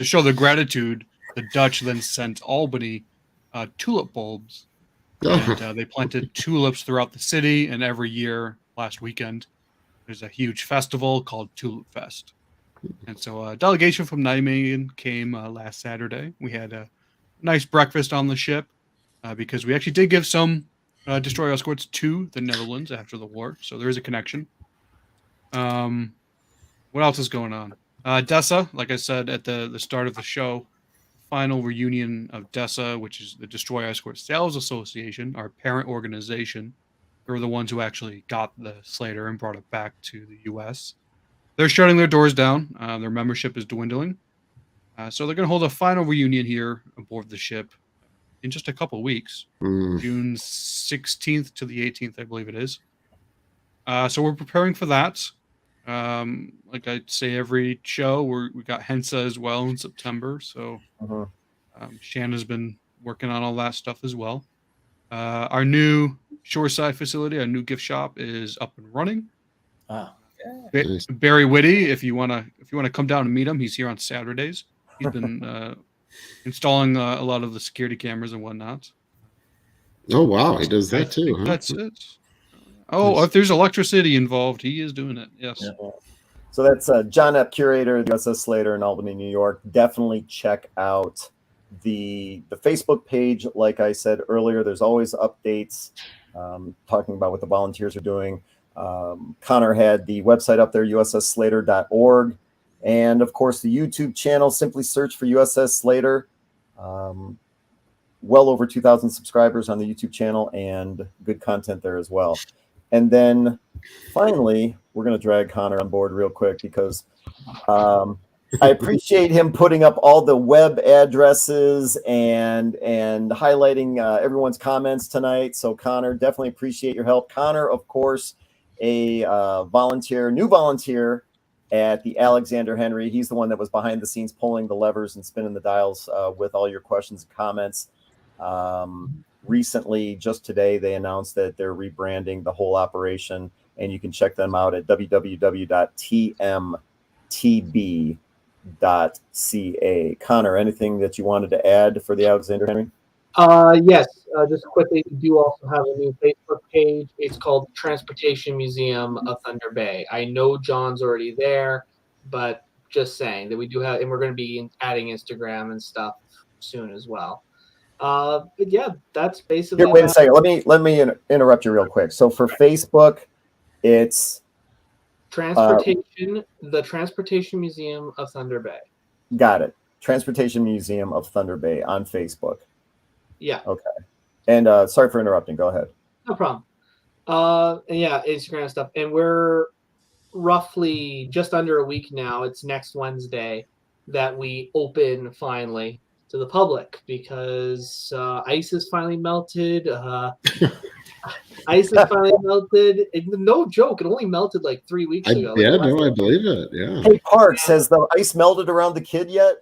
show their gratitude, the Dutch then sent Albany tulip bulbs. And they planted tulips throughout the city. And every year, last weekend, there's a huge festival called Tulip Fest. And so a delegation from Nijmegen came last Saturday. We had a nice breakfast on the ship because we actually did give some destroyer escorts to the Netherlands after the war. So there is a connection. What else is going on? DESA, like I said at the start of the show, final reunion of DESA, which is the Destroyer Escort Sales Association, our parent organization. They're the ones who actually got the Slater and brought it back to the U.S. They're shutting their doors down. Their membership is dwindling. So they're going to hold a final reunion here aboard the ship in just a couple of weeks. June 16th to the 18th, I believe it is. So we're preparing for that. Like I say every show, we got Hensa as well in September. So Shanna's been working on all that stuff as well. Our new shoreside facility, our new gift shop is up and running. Nice. Barry Whitty, if you wanna come down and meet him, he's here on Saturdays. He's been installing a lot of the security cameras and whatnot. Oh wow, he does that too. Huh? That's it. Oh, if there's electricity involved, he is doing it. Yes. Yeah. So that's John Epp, curator of the USS Slater in Albany, New York. Definitely check out the Facebook page. Like I said earlier, there's always updates talking about what the volunteers are doing. Connor had the website up there, ussslater.org. And of course, the YouTube channel, simply search for USS Slater. Well over 2,000 subscribers on the YouTube channel and good content there as well. And then finally, we're going to drag Connor on board real quick because I appreciate him putting up all the web addresses and highlighting everyone's comments tonight. So Connor, definitely appreciate your help. Connor, of course, a new volunteer at the Alexander Henry. He's the one that was behind the scenes pulling the levers and spinning the dials with all your questions and comments. Recently, just today, they announced that they're rebranding the whole operation, and you can check them out at www.tmtb.ca. Connor, anything that you wanted to add for the Alexander Henry? Yes, just quickly, we do also have a new Facebook page. It's called Transportation Museum of Thunder Bay. I know John's already there, but just saying that we do have, and we're going to be adding Instagram and stuff soon as well. But yeah, that's basically. Here, wait a second. Let me interrupt you real quick. So for Facebook, it's Transportation, the Transportation Museum of Thunder Bay. Got it. Transportation Museum of Thunder Bay on Facebook. Yeah. Okay. And sorry for interrupting. Go ahead. No problem. And yeah, Instagram stuff. And we're roughly just under a week now. It's next Wednesday that we open finally to the public because ice is finally melted. Ice is finally melted. No joke. It only melted like 3 weeks ago. I believe it. Yeah. Hey, Parks, has the ice melted around the Kidd yet?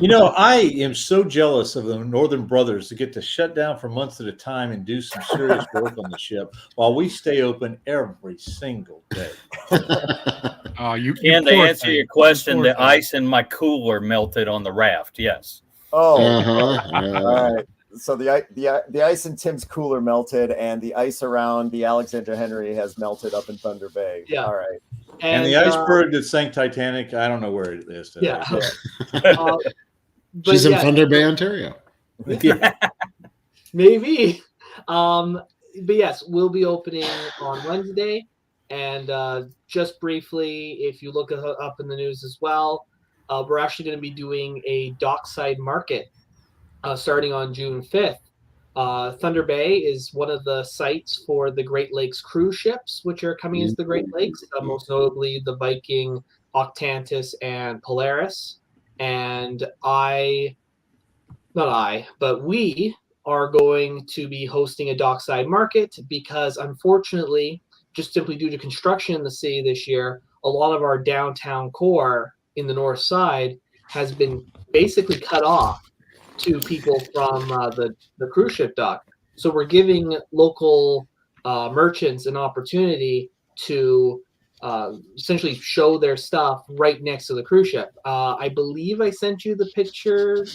You know, I am so jealous of the Northern Brothers to get to shut down for months at a time and do some serious work on the ship while we stay open every single day. And to answer your question, the ice in my cooler melted on the raft. Yes. Oh, all right. So the ice in Tim's cooler melted, and the ice around the Alexander Henry has melted up in Thunder Bay. Yeah. All right. And the iceberg that sank Titanic, I don't know where it is today. Yeah. She's in Thunder Bay, Ontario. Yeah. Maybe. But yes, we'll be opening on Wednesday. And just briefly, if you look up in the news as well, we're actually going to be doing a dockside market starting on June 5th. Thunder Bay is one of the sites for the Great Lakes cruise ships, which are coming into the Great Lakes, most notably the Viking, Octantis, and Polaris. And we are going to be hosting a dockside market because unfortunately, just simply due to construction in the city this year, a lot of our downtown core in the north side has been basically cut off to people from the cruise ship dock. So we're giving local merchants an opportunity to essentially show their stuff right next to the cruise ship. I believe I sent you the picture,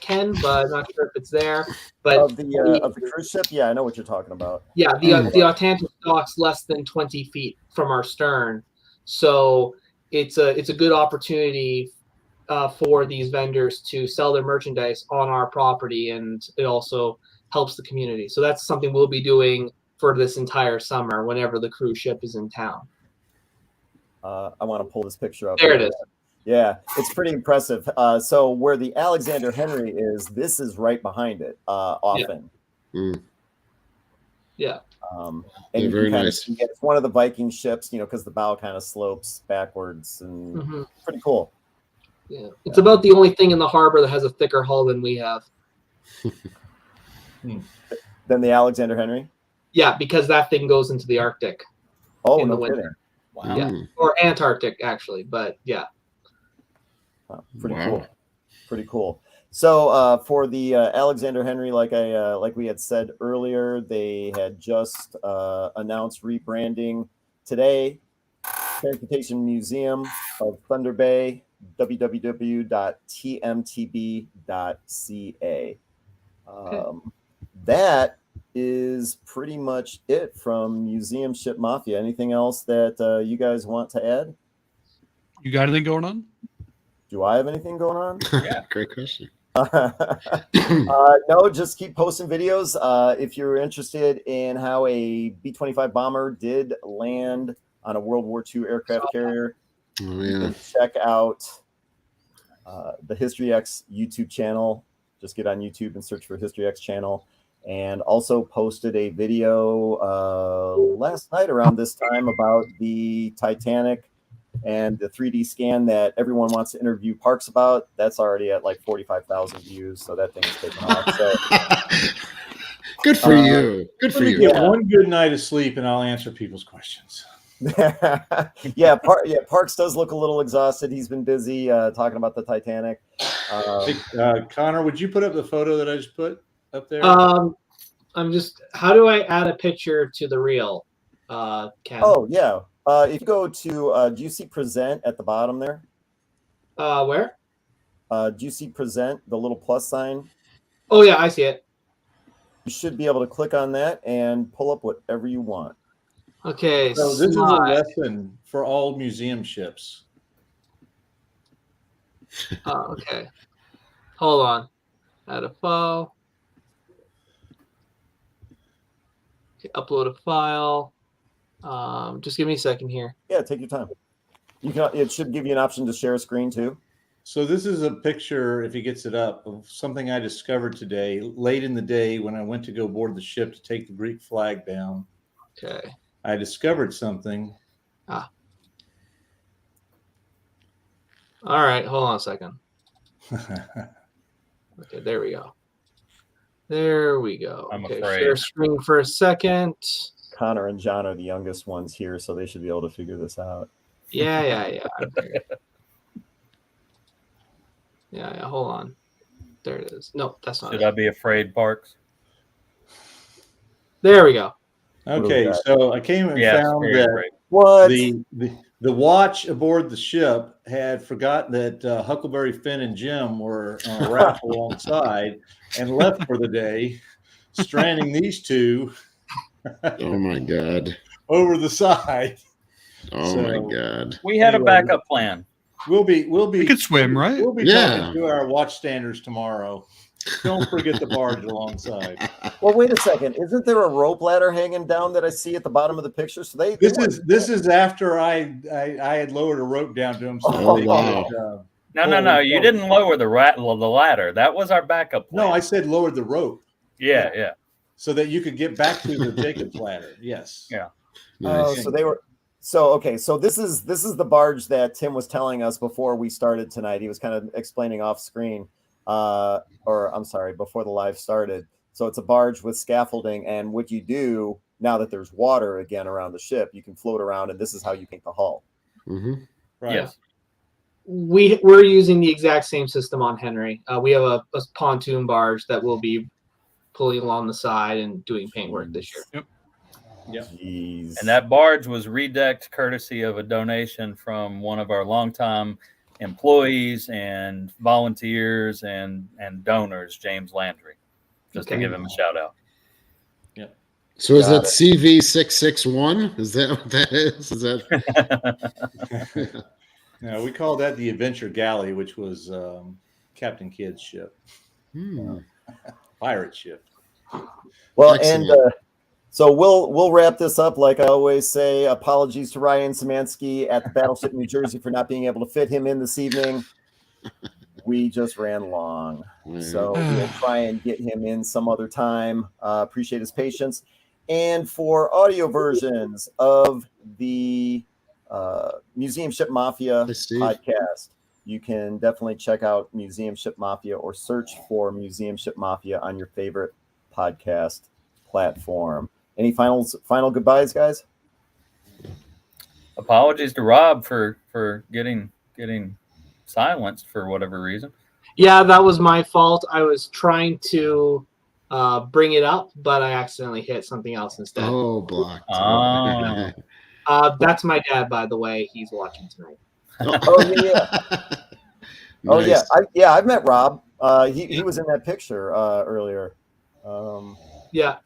Ken, but I'm not sure if it's there. But of the cruise ship, yeah, I know what you're talking about. yeah, the Atlantic docks less than 20 feet from our stern, so it's a good opportunity for these vendors to sell their merchandise on our property, and it also helps the community. So that's something we'll be doing for this entire summer whenever the cruise ship is in town. I want to pull this picture up. There it is. Yeah, it's pretty impressive. So where the Alexander Henry is, this is right behind it. Often. Yeah. And Yeah, you very can kind nice. of see it's one of the Viking ships, because the bow kind of slopes backwards, and pretty cool. Yeah, it's about the only thing in the harbor that has a thicker hull than we have. Then the Alexander Henry. Yeah, because that thing goes into the Arctic. Oh, in no the winter. kidding. Wow. Yeah, or Antarctic actually, but yeah. Pretty Wow. cool. Pretty cool. So for the Alexander Henry, like we had said earlier, they had just announced rebranding today. Transportation Museum of Thunder Bay, www.tmtb.ca. That is pretty much it from Museum Ship Mafia. Anything else that you guys want to add? You got anything going on? Do I have anything going on? Yeah. Great question. No, just keep posting videos. If you're interested in how a B-25 bomber did land on a World War II aircraft carrier, Oh, you yeah. can check out the History X YouTube channel. Just get on YouTube and search for History X channel. And also posted a video last night around this time about the Titanic and the 3D scan that everyone wants to interview Parks about. That's already at like 45,000 views, so that thing's taken off. So Good for you. Good for Let me you. get one good night of sleep, and I'll answer people's questions. Parks does look a little exhausted. He's been busy talking about the Titanic. Hey, Connor, would you put up the photo that I just put up there? How do I add a picture to the reel? Ken? Oh yeah. If you go to do you see present at the bottom there? Where? Do you see present, the little plus sign? Oh yeah, I see it. You should be able to click on that and pull up whatever you want. Okay. So this is a slide. lesson for all museum ships. Oh, okay. Hold on. Add a file. Okay, upload a file. Just give me a second here. Yeah, take your time. You can. It should give you an option to share a screen too. So this is a picture, if he gets it up, of something I discovered today, late in the day when I went to go board the ship to take the Greek flag down. Okay. I discovered something. All right, hold on a second. Okay, there we go. There we go. I'm okay, afraid. share screen for a second. Connor and John are the youngest ones here, so they should be able to figure this out. Yeah. Yeah, hold on. There it is. No, that's not Should it. I be afraid, Parks? There we go. Okay, so I came and Yes, found very that afraid. What? the watch aboard the ship had forgotten that Huckleberry Finn and Jim were on a raft alongside and left for the day, stranding these two Oh my God. over the side. Oh my God. We had a Anyway. backup plan. We'll be We could swim, right? We'll be Yeah. talking to our watch standers tomorrow. Don't forget the barge alongside. Well, wait a second. Isn't there a rope ladder hanging down that I see at the bottom of the picture? So This is after I had lowered a rope down to them. So Oh, they wow. could, No. You didn't lower the ladder. That was our backup plan. no, I said lowered the rope Yeah. so that you could get back to the Jacob's ladder. Yes. Yeah. Oh, Nice. so they were So this is the barge that Tim was telling us before we started tonight. He was kind of explaining off screen, or I'm sorry, before the live started. So it's a barge with scaffolding, and what you do now that there's water again around the ship, you can float around, and this is how you paint the hull. Mm-hmm. Right. Yes. We're using the exact same system on Henry. We have a pontoon barge that will be pulling along the side and doing paintwork this year. Yep. Jeez. And that barge was redecked courtesy of a donation from one of our longtime employees and volunteers and donors, James Landry, just to Okay. give him a shout out. So is Got that CV661? Is that what that is? Is that? No, we call that the Adventure Galley, which was Captain Kidd's ship, pirate ship. Well, Excellent. and so we'll wrap this up. Like I always say, apologies to Ryan Szymanski at the Battleship New Jersey for not being able to fit him in this evening. We just ran long, so we'll try and get him in some other time. Appreciate his patience. And for audio versions of the Museum Ship Mafia Hey, Steve. podcast, you can definitely check out Museum Ship Mafia or search for Museum Ship Mafia on your favorite podcast platform. Any final goodbyes, guys? Apologies to Rob for getting silenced for whatever reason. Yeah, that was my fault. I was trying to bring it up, but I accidentally hit something else instead. Oh, blocked. Oh. That's my dad, by the way. He's watching tonight. Oh yeah. Oh Nice. yeah. I've met Rob. He was in that picture earlier. Yeah.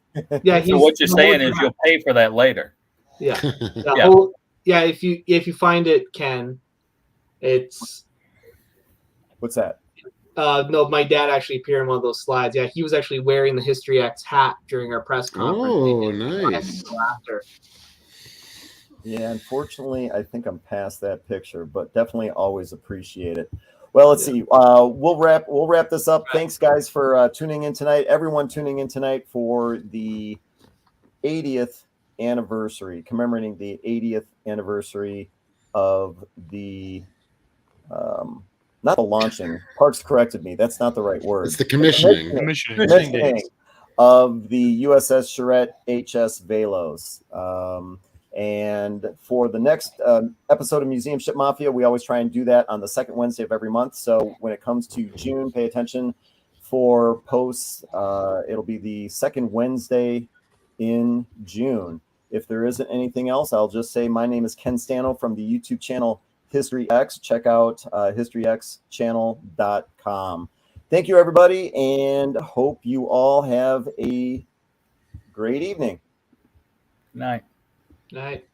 Yeah. So what you're saying is you'll pay for that later. Yeah. Yeah. If you find it, Ken, it's What's that? no, my dad actually appeared in one of those slides. Yeah, he was actually wearing the History X hat during our press conference. Oh, nice. After. Yeah, unfortunately, I think I'm past that picture, but definitely always appreciate it. Well, let's see. We'll wrap this up. Thanks, guys, for tuning in tonight. Everyone tuning in tonight for the 80th anniversary, commemorating the 80th anniversary of the not the launching. Parks corrected me. That's not the right word. It's the commissioning. Commissioning of the USS Charrette HS Velos. And for the next episode of Museum Ship Mafia, we always try and do that on the second Wednesday of every month. So when it comes to June, pay attention for posts. It'll be the second Wednesday in June. If there isn't anything else, I'll just say my name is Ken Stano from the YouTube channel History X. Check out historyxchannel.com. Thank you, everybody, and hope you all have a great evening. Night. Night.